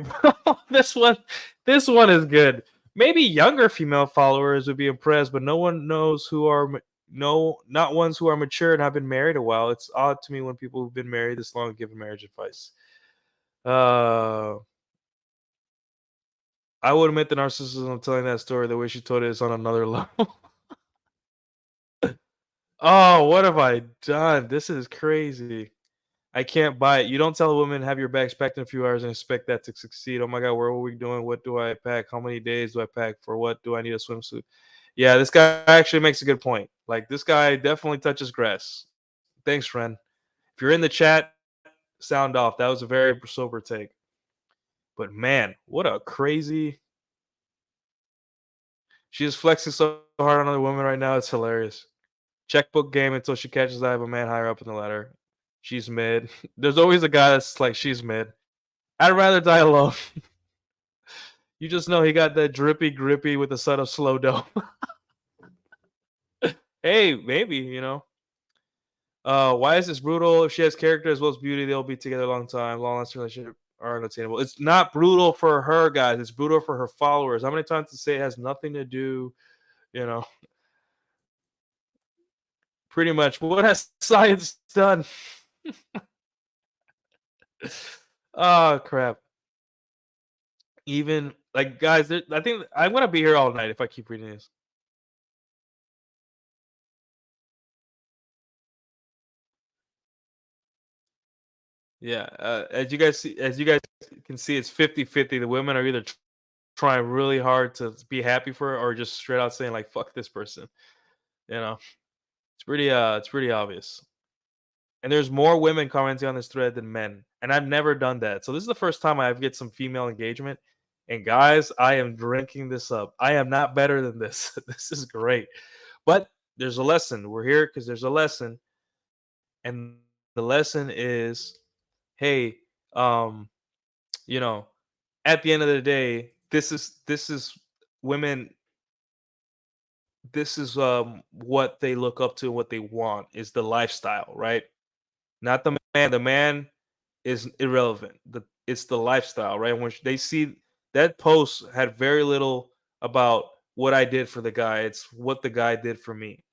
this one is good. Maybe younger female followers would be impressed, but no one knows who are no, not ones who are mature and have been married a while. It's odd to me when people who've been married this long give marriage advice. Uh I would admit the narcissism of telling that story the way she told it is on another level. Oh, what have I done? This is crazy. I can't buy it. You don't tell a woman have your bags packed in a few hours and expect that to succeed. Oh my god, where are we doing? What do I pack? How many days do I pack? For what do I need a swimsuit? Yeah, this guy actually makes a good point. Like this guy definitely touches grass. Thanks, friend. If you're in the chat, sound off. That was a very sober take. But man, what a crazy. She is flexing so hard on other women right now. It's hilarious. Checkbook game until she catches the eye of a man higher up in the ladder. She's mid. There's always a guy that's like, she's mid. I'd rather die alone. You just know he got that drippy grippy with a set of slow dough. Hey, maybe, you know. Why is this brutal? If she has character as well as beauty, they'll be together a long time. Long lasting relationship are unattainable. It's not brutal for her, guys. It's brutal for her followers. How many times to say it has nothing to do, you know, pretty much what has science done? Oh crap. Even like guys, I think I'm gonna be here all night if I keep reading this. Yeah, as you guys can see, it's 50-50. The women are either trying really hard to be happy for her or just straight out saying like "fuck this person." You know, it's pretty obvious. And there's more women commenting on this thread than men, and I've never done that. So this is the first time I've get some female engagement. And guys, I am drinking this up. I am not better than this. This is great, but there's a lesson. We're here because there's a lesson, and the lesson is, hey, um, you know, at the end of the day, this is women. This is what they look up to, what they want is the lifestyle, right? Not the man. The man is irrelevant. It's the lifestyle, right? When they see that post had very little about what I did for the guy. It's what the guy did for me,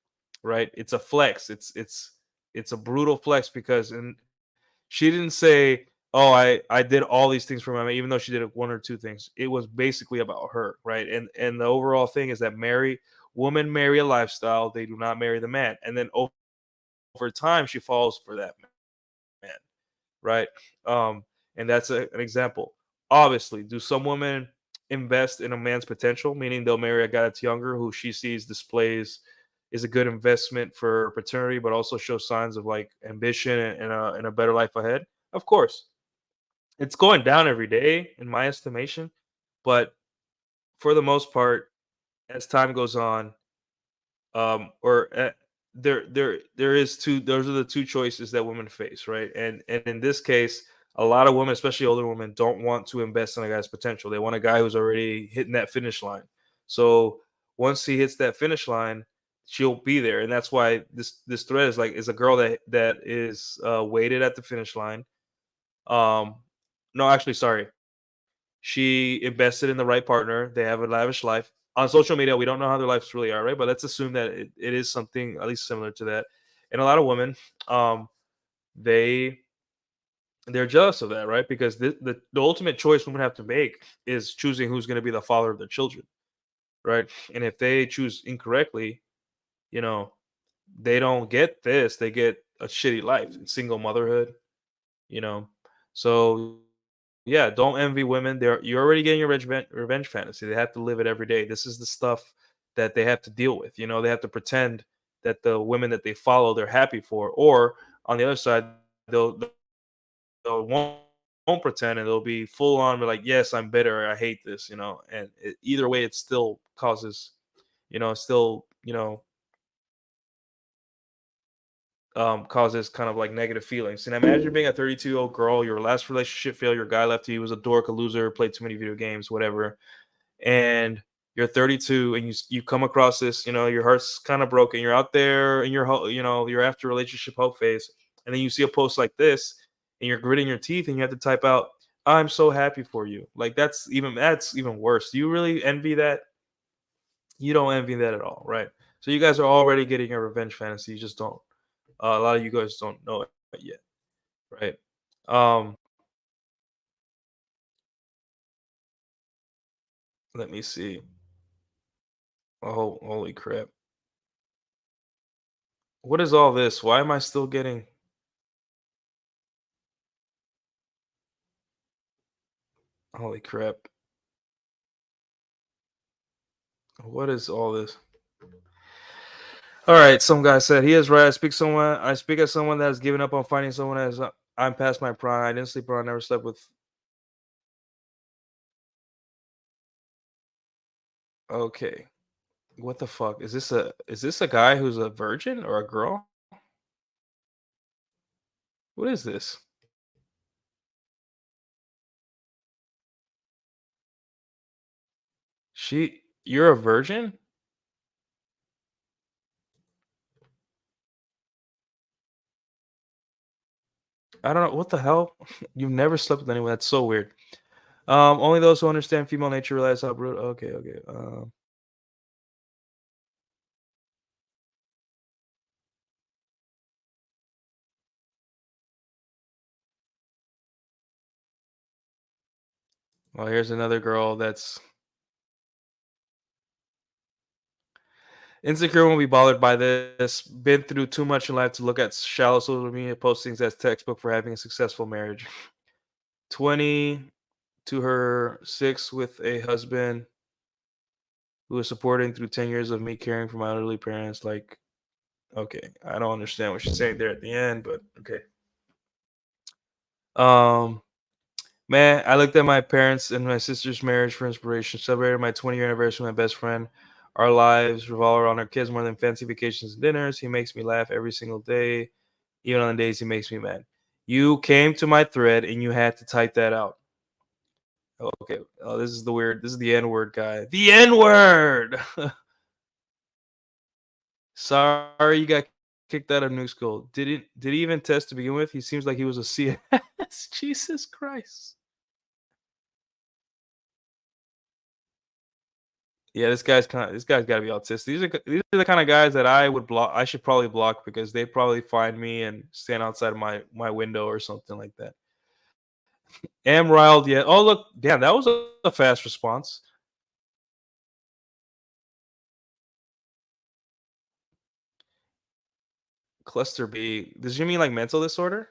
right? It's a flex. It's a brutal flex because and she didn't say, "Oh, I did all these things for my man," even though she did one or two things. It was basically about her, right? And the overall thing is that women marry a lifestyle. They do not marry the man, and then over time she falls for that man, right? Um, and that's an example. Obviously, do some women invest in a man's potential, meaning they'll marry a guy that's younger who she sees displays is a good investment for paternity, but also shows signs of like ambition and a better life ahead? Of course, it's going down every day, in my estimation. But for the most part, as time goes on, or there is two those are the two choices that women face, right? And in this case, a lot of women, especially older women, don't want to invest in a guy's potential. They want a guy who's already hitting that finish line. So once he hits that finish line, she'll be there. And that's why this thread is a girl that is waited at the finish line. um no, actually, sorry, she invested in the right partner. They have a lavish life. On social media, we don't know how their lives really are, right? But let's assume that it is something at least similar to that. And a lot of women, um, they they're jealous of that, right? Because the ultimate choice women have to make is choosing who's going to be the father of their children, right? And if they choose incorrectly, you know, they don't get this. They get a shitty life, single motherhood, you know. So yeah, don't envy women. You're already getting your revenge fantasy. They have to live it every day. This is the stuff that they have to deal with. They have to pretend that the women that they follow they're happy for, or on the other side, they'll won't pretend and they'll be full on like, yes, I'm bitter. I hate this. And either way, it still causes, still causes kind of like negative feelings. And imagine being a 32-year-old girl, your last relationship failed, your guy left you, he was a dork, a loser, played too many video games, whatever. And you're 32 and you come across this, your heart's kind of broken. You're out there in you're after relationship hope phase. And then you see a post like this and you're gritting your teeth and you have to type out, I'm so happy for you. Like that's even worse. Do you really envy that? You don't envy that at all, right? So you guys are already getting a revenge fantasy. You just don't. A lot of you guys don't know it yet, right? Um, Let me see. Oh, holy crap! What is all this? Why am I still getting? Holy crap! What is all this? All right, some guy said he is right. I speak as someone that has given up on finding someone as I'm past my prime. I didn't sleep around. Never slept with. Okay, what the fuck is this a guy who's a virgin or a girl? What is this? You're a virgin? I don't know what the hell. You've never slept with anyone. That's so weird. Only those who understand female nature realize how brutal. Okay, okay. Well, here's another girl that's insecure. Won't be bothered by this. Been through too much in life to look at shallow social media postings as textbook for having a successful marriage. 20 to her 6 with a husband who is supporting through 10 years of me caring for my elderly parents. Like, okay, I don't understand what she's saying there at the end, but okay. Um, Man, I looked at my parents and my sister's marriage for inspiration. Celebrated my 20-year anniversary with my best friend. Our lives revolve around our kids more than fancy vacations and dinners. He makes me laugh every single day, even on the days he makes me mad. You came to my thread and you had to type that out. Okay. Oh, this is the weird. This is the N word guy. The N word. Sorry, you got kicked out of new school. Did he even test to begin with? He seems like he was a CS. Jesus Christ. Yeah, this guy's got to be autistic. These are the kind of guys that I would block. I should probably block because they probably find me and stand outside of my window or something like that. Am riled yet? Oh look, damn, that was a fast response. Cluster B. Does you mean like mental disorder?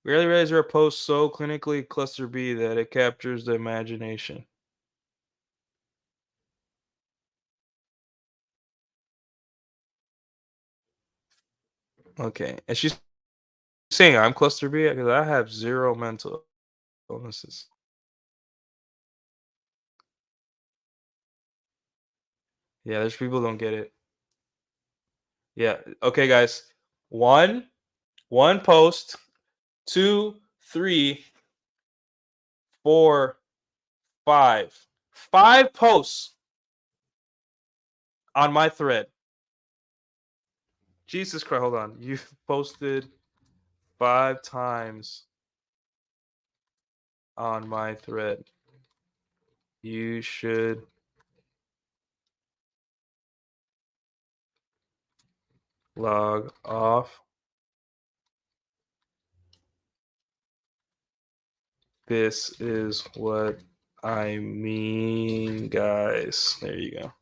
Rarely realize your post so clinically cluster B that it captures the imagination. Okay, and she's saying I'm cluster B because I have zero mental illnesses. Yeah, there's people who don't get it. Yeah. Okay, guys. One post, two, three, four, five. Five posts on my thread. Jesus Christ, hold on. You've posted 5 times on my thread. You should log off. This is what I mean, guys. There you go.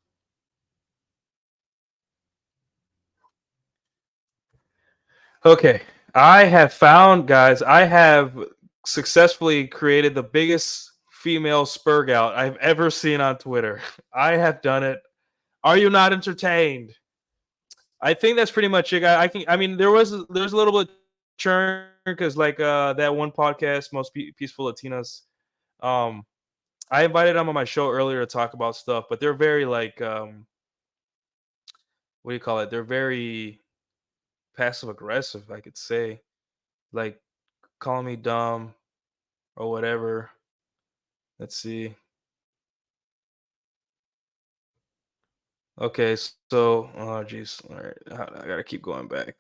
Okay. I have found, guys, I have successfully created the biggest female Spergout I've ever seen on Twitter. I have done it. Are you not entertained? I think that's pretty much it. I mean, there's a little bit of churn because like that one podcast, Most Peaceful Latinas. Um, I invited them on my show earlier to talk about stuff, but they're very like what do you call it? They're very passive aggressive, I could say, like calling me dumb or whatever. Let's see. Okay, so oh geez, all right, I gotta keep going back.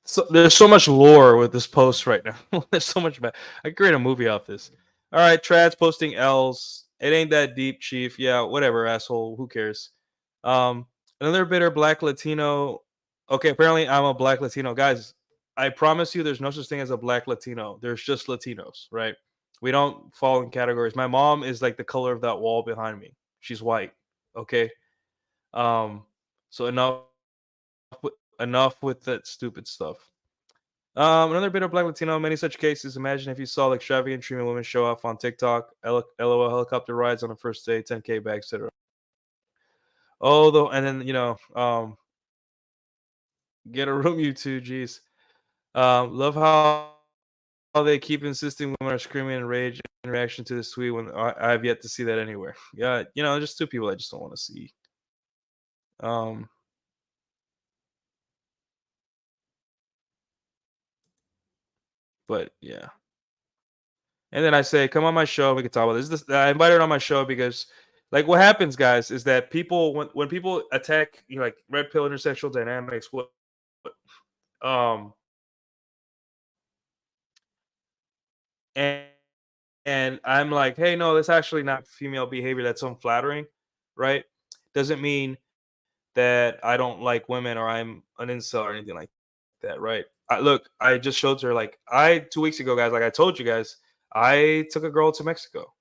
So there's so much lore with this post right now. There's so much. I could create a movie off this. All right, Trad's posting L's. It ain't that deep, Chief. Yeah, whatever, asshole. Who cares? Um, Another bitter black Latino. Okay, apparently I'm a black Latino, guys. I promise you, there's no such thing as a black Latino. There's just Latinos, right? We don't fall in categories. My mom is like the color of that wall behind me. She's white. Okay. Um. So enough with that stupid stuff. Another bit of black Latino. Many such cases. Imagine if you saw like extravagant treatment women show off on TikTok. LOL helicopter rides on the first day, 10K back, etc. Oh, though, and then get a room, you two. Jeez. Love how they keep insisting women are screaming in rage in reaction to this tweet when I've yet to see that anywhere. Yeah, just two people I just don't want to see. Um, but yeah. And then I say, come on my show. We can talk about I invited her on my show because, like, what happens, guys, is that people when people attack, like red pill intersexual dynamics, um, and and I'm like, hey, no, that's actually not female behavior. That's unflattering, right? Doesn't mean that I don't like women or I'm an incel or anything like that, right? Look, I just showed her like 2 weeks ago, guys. Like I told you guys, I took a girl to Mexico.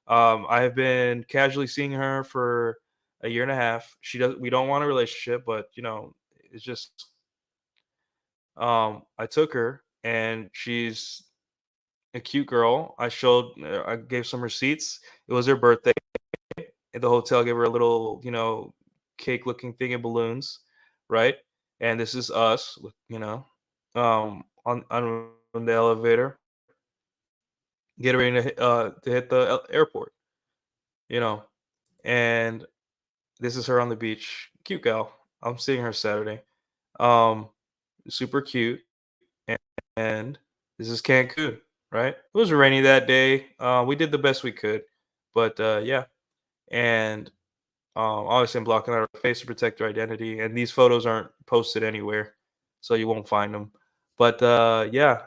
I have been casually seeing her for a year and a half. She does. We don't want a relationship, but it's just. I took her, and she's a cute girl. I gave some receipts. It was her birthday. At the hotel, gave her a little, cake looking thing in balloons, right? And this is us, on the elevator, get ready to hit the airport, you know. And this is her on the beach, cute gal. I'm seeing her Saturday, um, super cute, and, and this is Cancun, right? It was rainy that day. We did the best we could, but yeah, and obviously, I'm blocking out her face to protect her identity, and these photos aren't posted anywhere, so you won't find them. But yeah,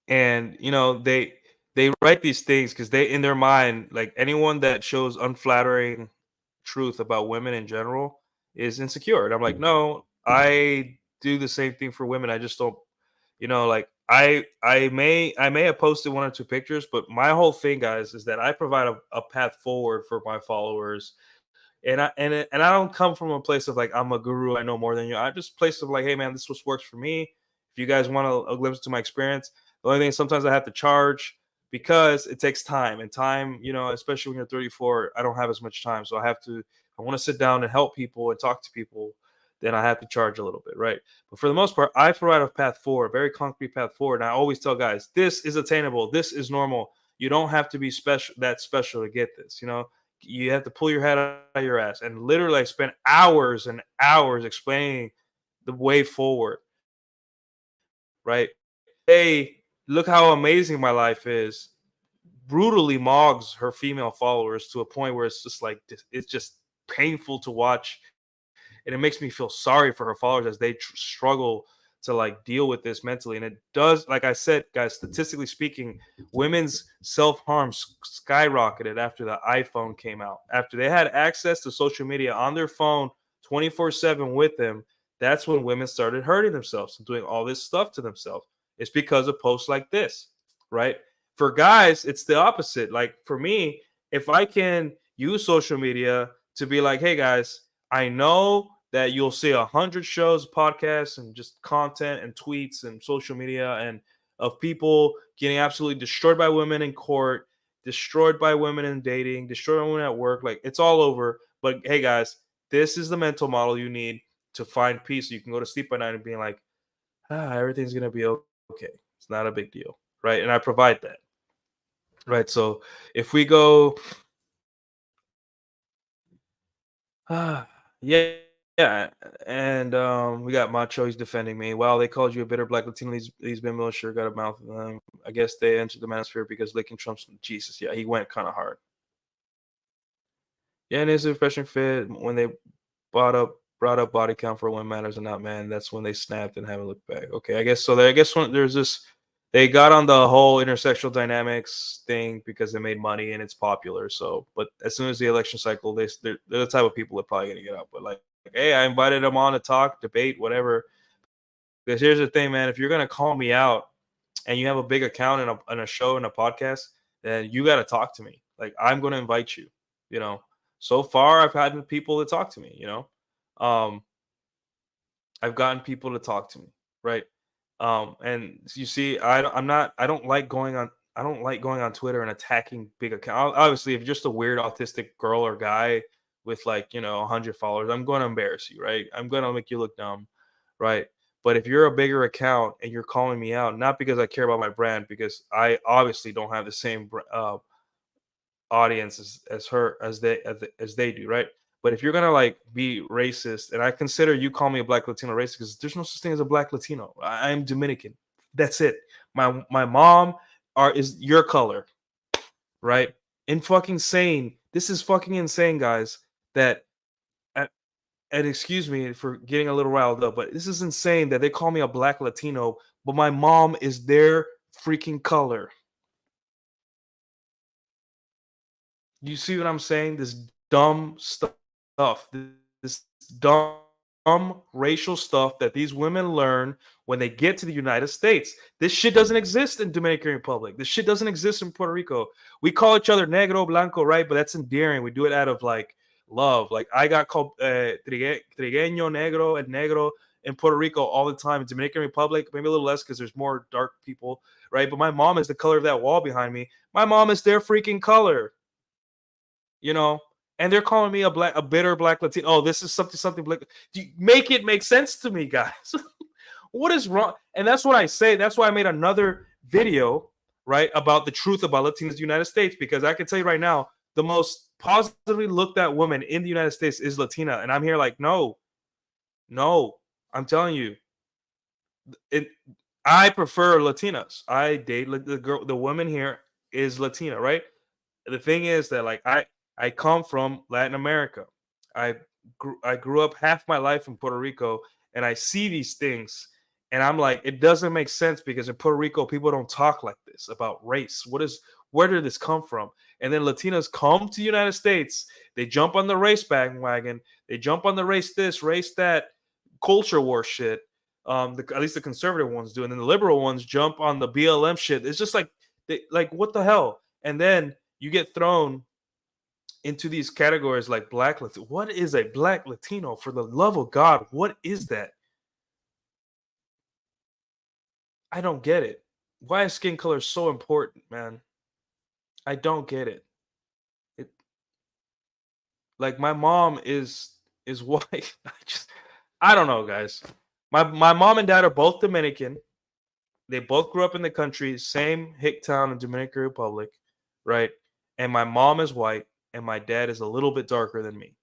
and they write these things because they in their mind, like anyone that shows unflattering truth about women in general is insecure. And I'm like, no, I do the same thing for women. I just don't, like I may have posted one or two pictures, but my whole thing, guys, is that I provide a path forward for my followers. And I don't come from a place of like I'm a guru, I know more than you. I just place of like, hey man, this was works for me. If you guys want a glimpse to my experience, the only thing sometimes I have to charge because it takes time, and time, especially when you're 34, I don't have as much time, so I want to sit down and help people and talk to people, then I have to charge a little bit, right? But for the most part, I provide a path forward, a very concrete path forward, and I always tell guys, this is attainable, this is normal. You don't have to be special to get this. You have to pull your head out of your ass. And literally, I spent hours and hours explaining the way forward, right? Hey, look how amazing my life is. Brutally mogs her female followers to a point where it's just like, it's just painful to watch, and it makes me feel sorry for her followers as they struggle to like deal with this mentally. And it does, like I said, guys, statistically speaking, women's self-harm skyrocketed after the iPhone came out, after they had access to social media on their phone 24/7 with them. That's when women started hurting themselves and doing all this stuff to themselves. It's because of posts like this, right? For guys, it's the opposite. Like for me, if I can use social media to be like, hey guys, I know that you'll see 100 shows, podcasts, and just content and tweets and social media and of people getting absolutely destroyed by women in court, destroyed by women in dating, destroyed by women at work. Like it's all over. But hey, guys, this is the mental model you need to find peace. So you can go to sleep at night and being like, everything's gonna be okay. It's not a big deal, right? And I provide that, right? So if we go, yeah, yeah, and we got Macho. He's defending me. Wow, they called you a bitter black Latino. These bimbos sure got a mouth. I guess they entered the manosphere because licking Trump's Jesus. Yeah, he went kind of hard. Yeah, and it's a refreshing fit when they brought up body count for when matters and not man. That's when they snapped and haven't looked back. Okay, I guess so. I guess when there's this, they got on the whole intersectional dynamics thing because they made money and it's popular. So, but as soon as the election cycle, they're the type of people that are probably gonna get out. But like, hey, I invited them on to talk, debate, whatever. Because here's the thing, man. If you're gonna call me out and you have a big account in a show and a podcast, then you got to talk to me. Like I'm going to invite you. You know, so far I've had people that talk to me. Um, I've gotten people to talk to me, right? And you see, I don't like going on. I don't like going on Twitter and attacking big account. Obviously, if you're just a weird autistic girl or guy with like 100 followers, I'm going to embarrass you, right? I'm going to make you look dumb, right? But if you're a bigger account and you're calling me out, not because I care about my brand, because I obviously don't have the same audience as they do, right? But if you're gonna like be racist, and I consider you call me a black Latino racist because there's no such thing as a black Latino. I am Dominican. That's it. My mom is your color, right? And fucking insane. This is fucking insane, guys. That and excuse me for getting a little riled up, but this is insane that they call me a black Latino, but my mom is their freaking color. You see what I'm saying? This dumb stuff. This dumb racial stuff that these women learn when they get to the United States. This shit doesn't exist in Dominican Republic. This shit doesn't exist in Puerto Rico. We call each other negro, blanco, right? But that's endearing. We do it out of like love. Like I got called trigueño, negro, and negro in Puerto Rico all the time. In Dominican Republic, maybe a little less because there's more dark people, right? But my mom is the color of that wall behind me. My mom is their freaking color, you know, and they're calling me a bitter black Latino. Oh, this is something black. Make it make sense to me, guys. What is wrong? And that's what I say. That's why I made another video, right, about the truth about Latinos in the United States, because I can tell you right now, the most positively looked at woman in the United States is Latina, and I'm here like, no, no, I'm telling you, it. I prefer Latinas. I date the girl. The woman here is Latina, right? The thing is that like I come from Latin America. I grew up half my life in Puerto Rico, and I see these things, and I'm like, it doesn't make sense because in Puerto Rico people don't talk like this about race. Where did this come from? And then Latinos come to the United States, they jump on the race bandwagon, they jump on the race this, race that, culture war shit. At least the conservative ones do, and then the liberal ones jump on the BLM shit. It's just like like what the hell? And then you get thrown into these categories like black Latino. What is a black Latino? For the love of God, what is that? I don't get it. Why is skin color so important, man? I don't get it. It like my mom is white. I don't know, guys. My mom and dad are both Dominican. They both grew up in the country, same hick town in Dominican Republic, right? And my mom is white, and my dad is a little bit darker than me.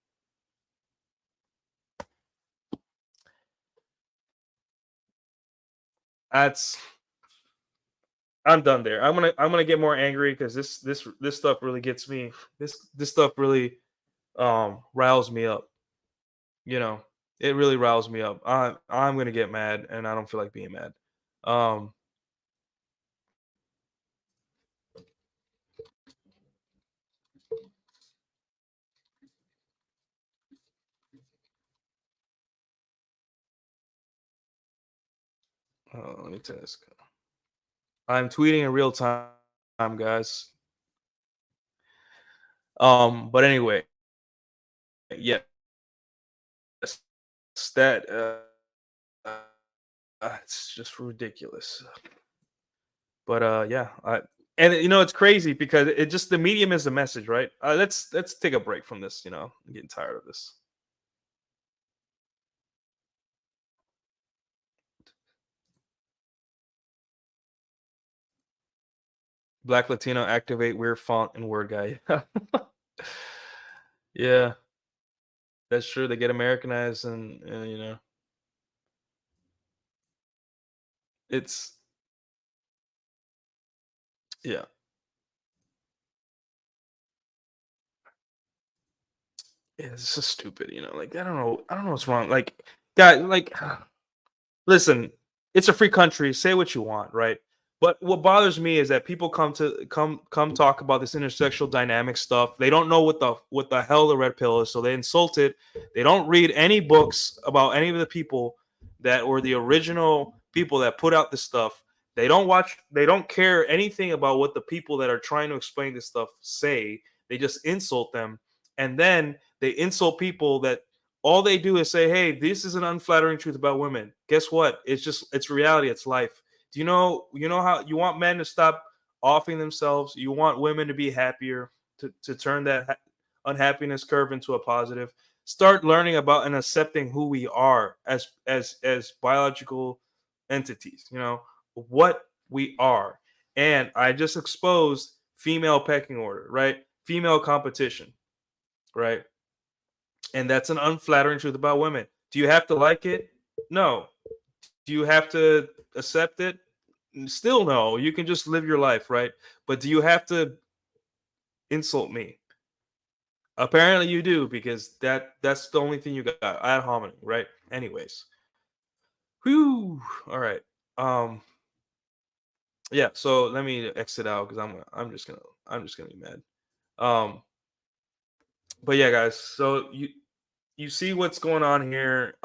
That's I'm done there. I'm gonna get more angry because this stuff really gets me. This stuff really riles me up. You know, it really riles me up. I'm gonna get mad, and I don't feel like being mad. Um, let me test. I'm tweeting in real time, guys. But anyway, yes. that it's just ridiculous. But yeah, and it's crazy because it just the medium is the message, right? Let's take a break from this. I'm getting tired of this. Black Latino activate weird font and word guy. Yeah, that's true. They get Americanized, and it's yeah, it's just stupid. Like I don't know what's wrong. Like, guy, like listen, it's a free country. Say what you want, right? But what bothers me is that people come talk about this intersexual dynamic stuff. They don't know what the hell the red pill is, so they insult it. They don't read any books about any of the people that were the original people that put out this stuff. They don't watch. They don't care anything about what the people that are trying to explain this stuff say. They just insult them, and then they insult people that all they do is say, "Hey, this is an unflattering truth about women." Guess what? It's reality. It's life. Do you know how you want men to stop offing themselves? You want women to be happier, to turn that unhappiness curve into a positive. Start learning about and accepting who we are as biological entities. What we are. And I just exposed female pecking order, right? Female competition, right? And that's an unflattering truth about women. Do you have to like it? No. Do you have to accept it? Still no. You can just live your life, right? But do you have to insult me? Apparently you do, because that's the only thing you got ad hominem, right? Anyways. Whew. All right. Yeah, so let me exit out because I'm just gonna be mad. Um but yeah, guys, so you see what's going on here.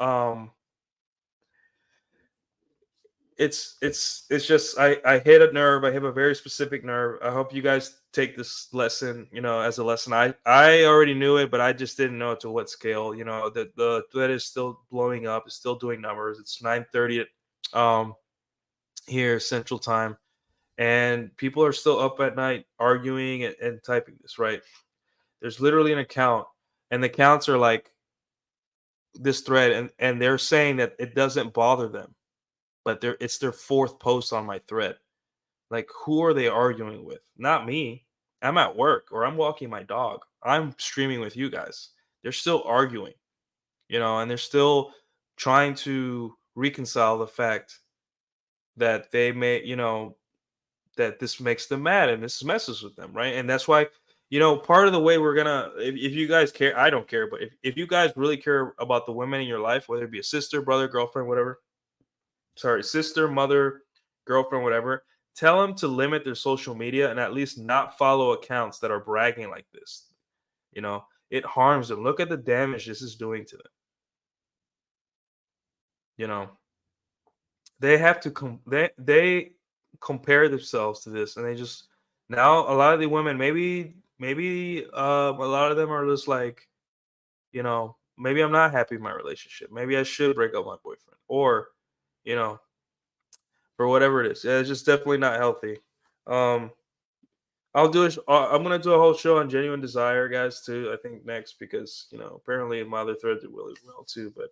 It's just I hit a nerve. I hit a very specific nerve. I hope you guys take this lesson, as a lesson. I already knew it, but I just didn't know to what scale. The thread is still blowing up. It's still doing numbers. It's 9:30 um here Central Time, and people are still up at night arguing and typing this. Right? There's literally an account, and the accounts are like this thread, and they're saying that it doesn't bother them, but it's their fourth post on my thread. Like, who are they arguing with? Not me. I'm at work or I'm walking my dog. I'm streaming with you guys. They're still arguing, and they're still trying to reconcile the fact that they may, that this makes them mad and this messes with them, right? And that's why, part of the way we're gonna, if you guys care, I don't care, but if you guys really care about the women in your life, whether it be a sister, brother, girlfriend, whatever, sorry, sister, mother, girlfriend, whatever, tell them to limit their social media and at least not follow accounts that are bragging like this. It harms them. Look at the damage this is doing to them. You know, they have to they compare themselves to this, and they just now a lot of the women, maybe a lot of them are just like, maybe I'm not happy in my relationship. Maybe I should break up with my boyfriend, or you know, for whatever it is. Yeah, it's just definitely not healthy. Um, I'm gonna do a whole show on genuine desire, guys, too. I think next, because apparently my other thread did really well too. But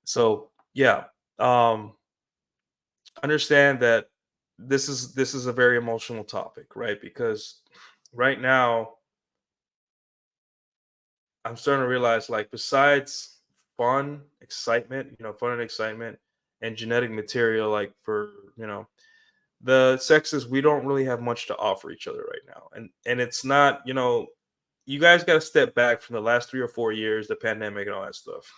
so yeah, um, understand that this is a very emotional topic, right? Because right now I'm starting to realize, like, besides fun and excitement, and genetic material, like for the sexes, we don't really have much to offer each other right now, and it's not, you guys got to step back from the last 3 or 4 years, the pandemic and all that stuff,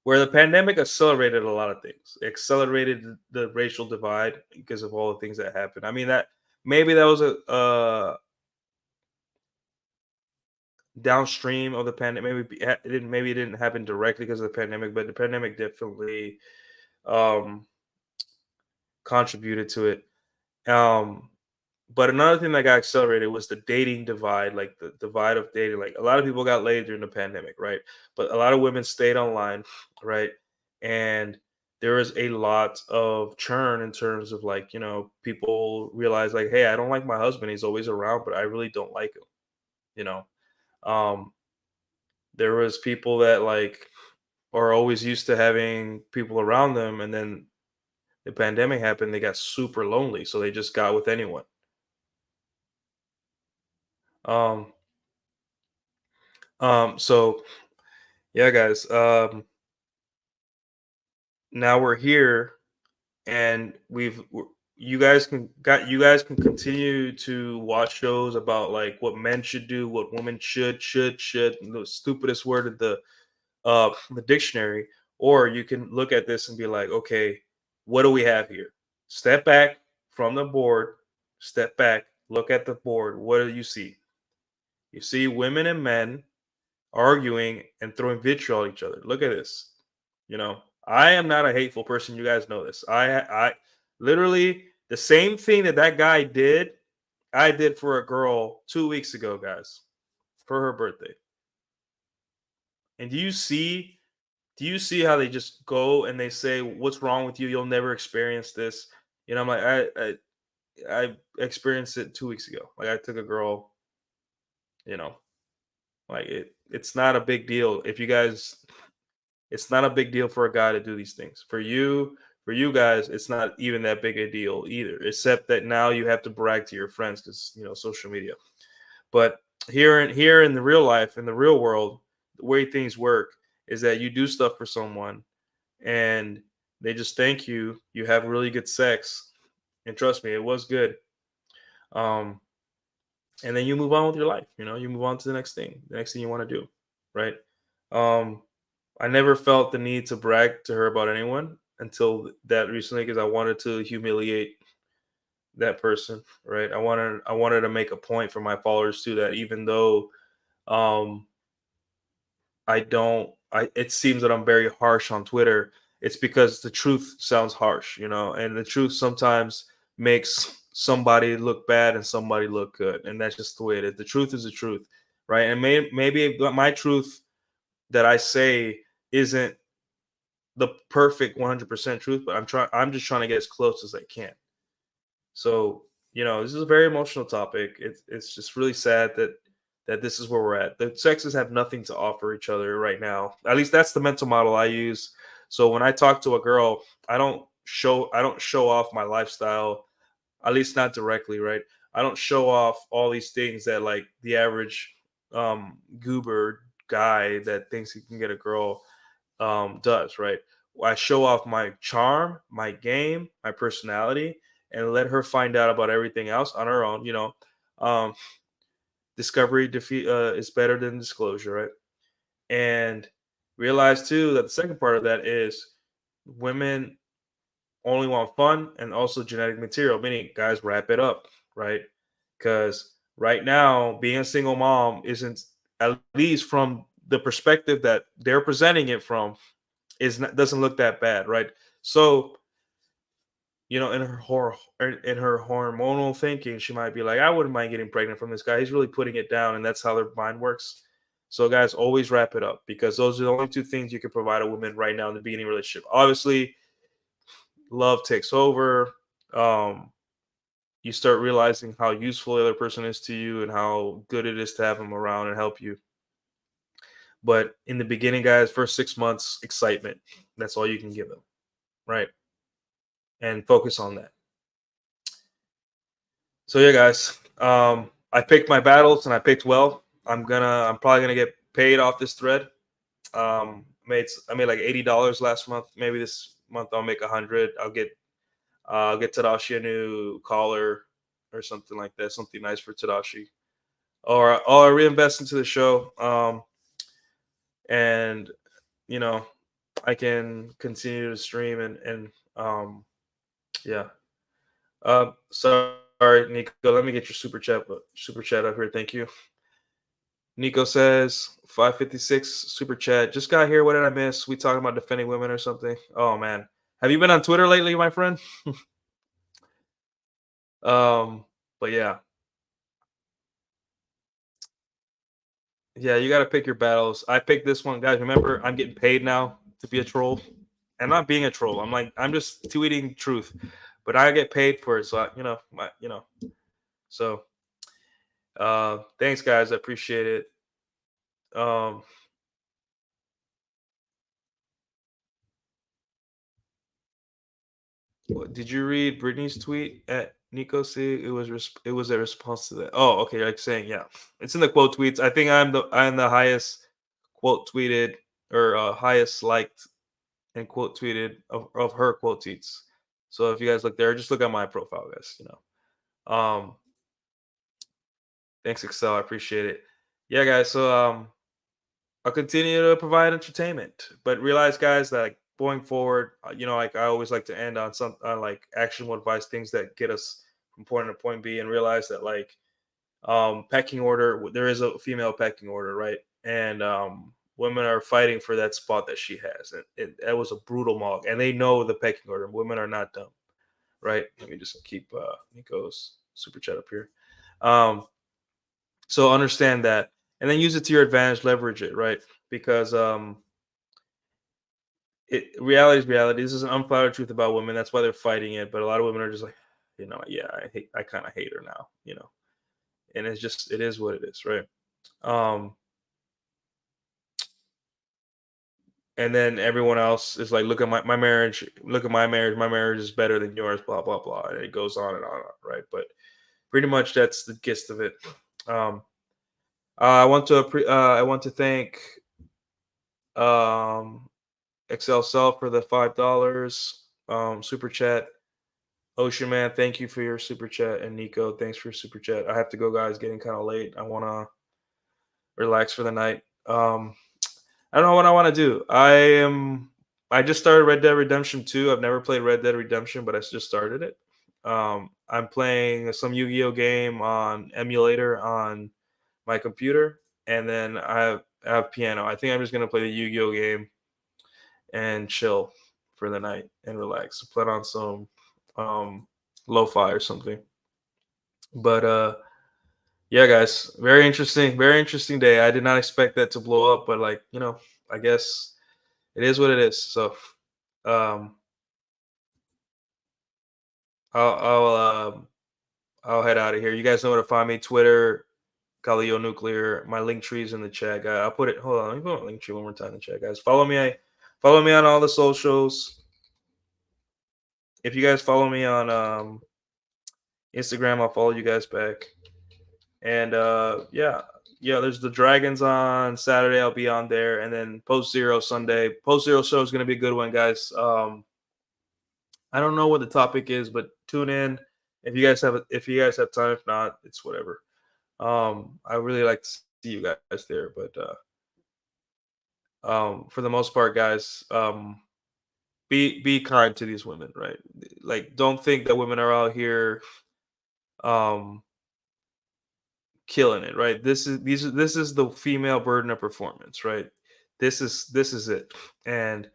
where the pandemic accelerated a lot of things. It accelerated the racial divide because of all the things that happened. I mean, that maybe that was a downstream of the pandemic. Maybe it didn't happen directly because of the pandemic, but the pandemic definitely um contributed to it. um But another thing that got accelerated was the dating divide, like the divide of dating. Like a lot of people got laid during the pandemic, right? But a lot of women stayed online, right? And there was a lot of churn in terms of like, people realize like, hey, I don't like my husband. He's always around, but I really don't like him, you know. Um, there was people that like are always used to having people around them, and then the pandemic happened, they got super lonely, so they just got with anyone. Um, so yeah, guys. Now we're here, and you guys can continue to watch shows about like what men should do, what women should, the stupidest word in the dictionary, or you can look at this and be like, okay, what do we have here? Step back from the board, step back, look at the board. What do you see? You see women and men arguing and throwing vitriol at each other. Look at this. I am not a hateful person. You guys know this. I literally the same thing that guy did, I did for a girl 2 weeks ago, guys, for her birthday. And do you see how they just go and they say, "What's wrong with you? You'll never experience this." I'm like, I experienced it 2 weeks ago. Like I took a girl, you know, like it's not a big deal if you guys. It's not a big deal for a guy to do these things. For you guys, it's not even that big a deal either. Except that now you have to brag to your friends because social media. But here in the real life, in the real world, the way things work is that you do stuff for someone, and they just thank you. You have really good sex, and trust me, it was good. Um, and then you move on with your life. You move on to the next thing you want to do, right? Um, I never felt the need to brag to her about anyone until that recently because I wanted to humiliate that person, right? I wanted to make a point for my followers too that even though um I don't I it seems that I'm very harsh on Twitter, it's because the truth sounds harsh, and the truth sometimes makes somebody look bad and somebody look good, and that's just the way it is. The truth is the truth, right? And maybe my truth that I say isn't the perfect 100% truth, but I'm just trying to get as close as I can. So, this is a very emotional topic. It's just really sad that this is where we're at. The sexes have nothing to offer each other right now. At least that's the mental model I use. So when I talk to a girl, I don't show off my lifestyle, at least not directly, right? I don't show off all these things that like the average goober guy that thinks he can get a girl does, right? I show off my charm, my game, my personality, and let her find out about everything else on her own. Um, discovery defeat is better than disclosure, right? And realize too that the second part of that is women only want fun and also genetic material, meaning guys wrap it up, right? Because right now, being a single mom isn't, at least from the perspective that they're presenting it from, doesn't look that bad, right? So, in her hormonal thinking, she might be like, I wouldn't mind getting pregnant from this guy. He's really putting it down, and that's how their mind works. So, guys, always wrap it up because those are the only two things you can provide a woman right now in the beginning relationship. Obviously, love takes over. Um, you start realizing how useful the other person is to you and how good it is to have them around and help you. But in the beginning, guys, first 6 months, excitement. That's all you can give them, right? And focus on that. So yeah, guys, I picked my battles and I picked well. I'm probably gonna get paid off this thread. I made like $80 last month. Maybe this month I'll make 100. I'll get Tadashi a new collar or something like that. Something nice for Tadashi, or I reinvest into the show. And you know I can continue to stream and yeah. Sorry, Nico. Let me get your super chat up here. Thank you. Nico says 556 super chat. Just got here. What did I miss? We talking about defending women or something? Oh man, have you been on Twitter lately, my friend? um, But yeah. Yeah, you gotta pick your battles. I picked this one, guys. Remember, I'm getting paid now to be a troll. I'm not being a troll. I'm just tweeting truth, but I get paid for it. So So thanks, guys. I appreciate it. Um, did you read Brittany's tweet at Nico? See, it was a response to that. Oh, okay. Like saying, yeah, it's in the quote tweets. I think I'm the highest quote tweeted or highest liked and quote tweeted of her quote tweets. So if you guys look there, just look at my profile, guys. Thanks, Excel. I appreciate it. Yeah, guys. So I'll continue to provide entertainment, but realize, guys, that like going forward, like I always like to end on some like actionable advice, things that get us from point A to point B, and realize that like pecking order, there is a female pecking order, right? And women are fighting for that spot that she has, and that was a brutal mog, and they know the pecking order. Women are not dumb, right? Let me just keep Nico's super chat up here. Um, so understand that, and then use it to your advantage, leverage it, right? Because reality is reality. This is an unflattering truth about women. That's why they're fighting it. But a lot of women are just like, yeah, I kind of hate her now, and it is what it is, right? Um, and then everyone else is like, look at my marriage, look at my marriage is better than yours, blah blah blah, and it goes on and on, right? But pretty much that's the gist of it. Um, I want to thank um, Excel Self for the $5 super chat. Ocean Man, thank you for your super chat, and Nico, thanks for your super chat. I have to go, guys. Getting kind of late. I want to relax for the night. I don't know what I want to do. I just started Red Dead Redemption 2. I've never played Red Dead Redemption, but I just started it. I'm playing some Yu-Gi-Oh game on emulator on my computer, and then I have piano. I think I'm just gonna play the Yu-Gi-Oh game and chill for the night and relax. Put on some um, lo-fi or something. But yeah, guys, very interesting day. I did not expect that to blow up, but like I guess it is what it is. So um, I'll I'll I'll head out of here. You guys know where to find me: Twitter, Calio Nuclear. My link tree is in the chat. I'll put it. Hold on, let me put my link tree one more time in the chat, guys. Follow me on all the socials. If you guys follow me on Instagram, I'll follow you guys back. And yeah, there's the Dragons on Saturday. I'll be on there, and then Post Zero Sunday. Post Zero show is gonna be a good one, guys. I don't know what the topic is, but tune in if you guys have time. If not, it's whatever. I really like to see you guys there, but for the most part, guys, be kind to these women, right? Like, don't think that women are out here um killing it, right? This is the female burden of performance, right? This is it. And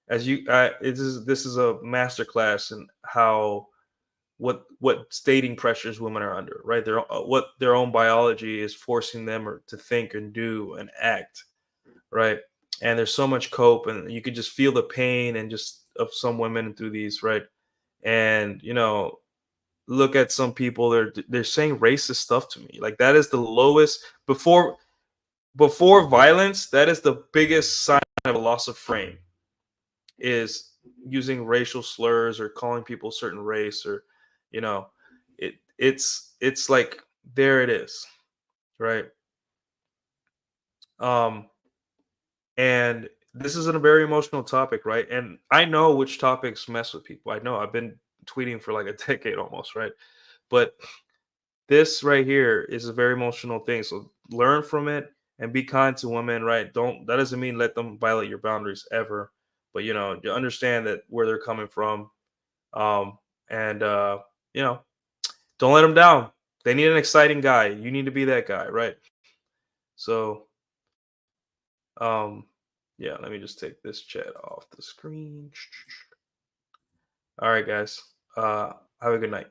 as you this is a masterclass in how what stating pressures women are under, right? What their own biology is forcing them or to think and do and act, right? And there's so much cope, and you could just feel the pain and just of some women through these, right? And look at some people, they're saying racist stuff to me. Like, that is the lowest before violence. That is the biggest sign of a loss of frame, is using racial slurs or calling people certain race, or you know it's like, there it is, right? um and this is a very emotional topic, right? And I know which topics mess with people. I know, I've been tweeting for like a decade almost, right? But this right here is a very emotional thing. So learn from it and be kind to women, right? Don't That doesn't mean let them violate your boundaries ever, but you understand that where they're coming from. And you know, don't let them down. They need an exciting guy. You need to be that guy, right? So um yeah, let me just take this chat off the screen. All right, guys. Have a good night.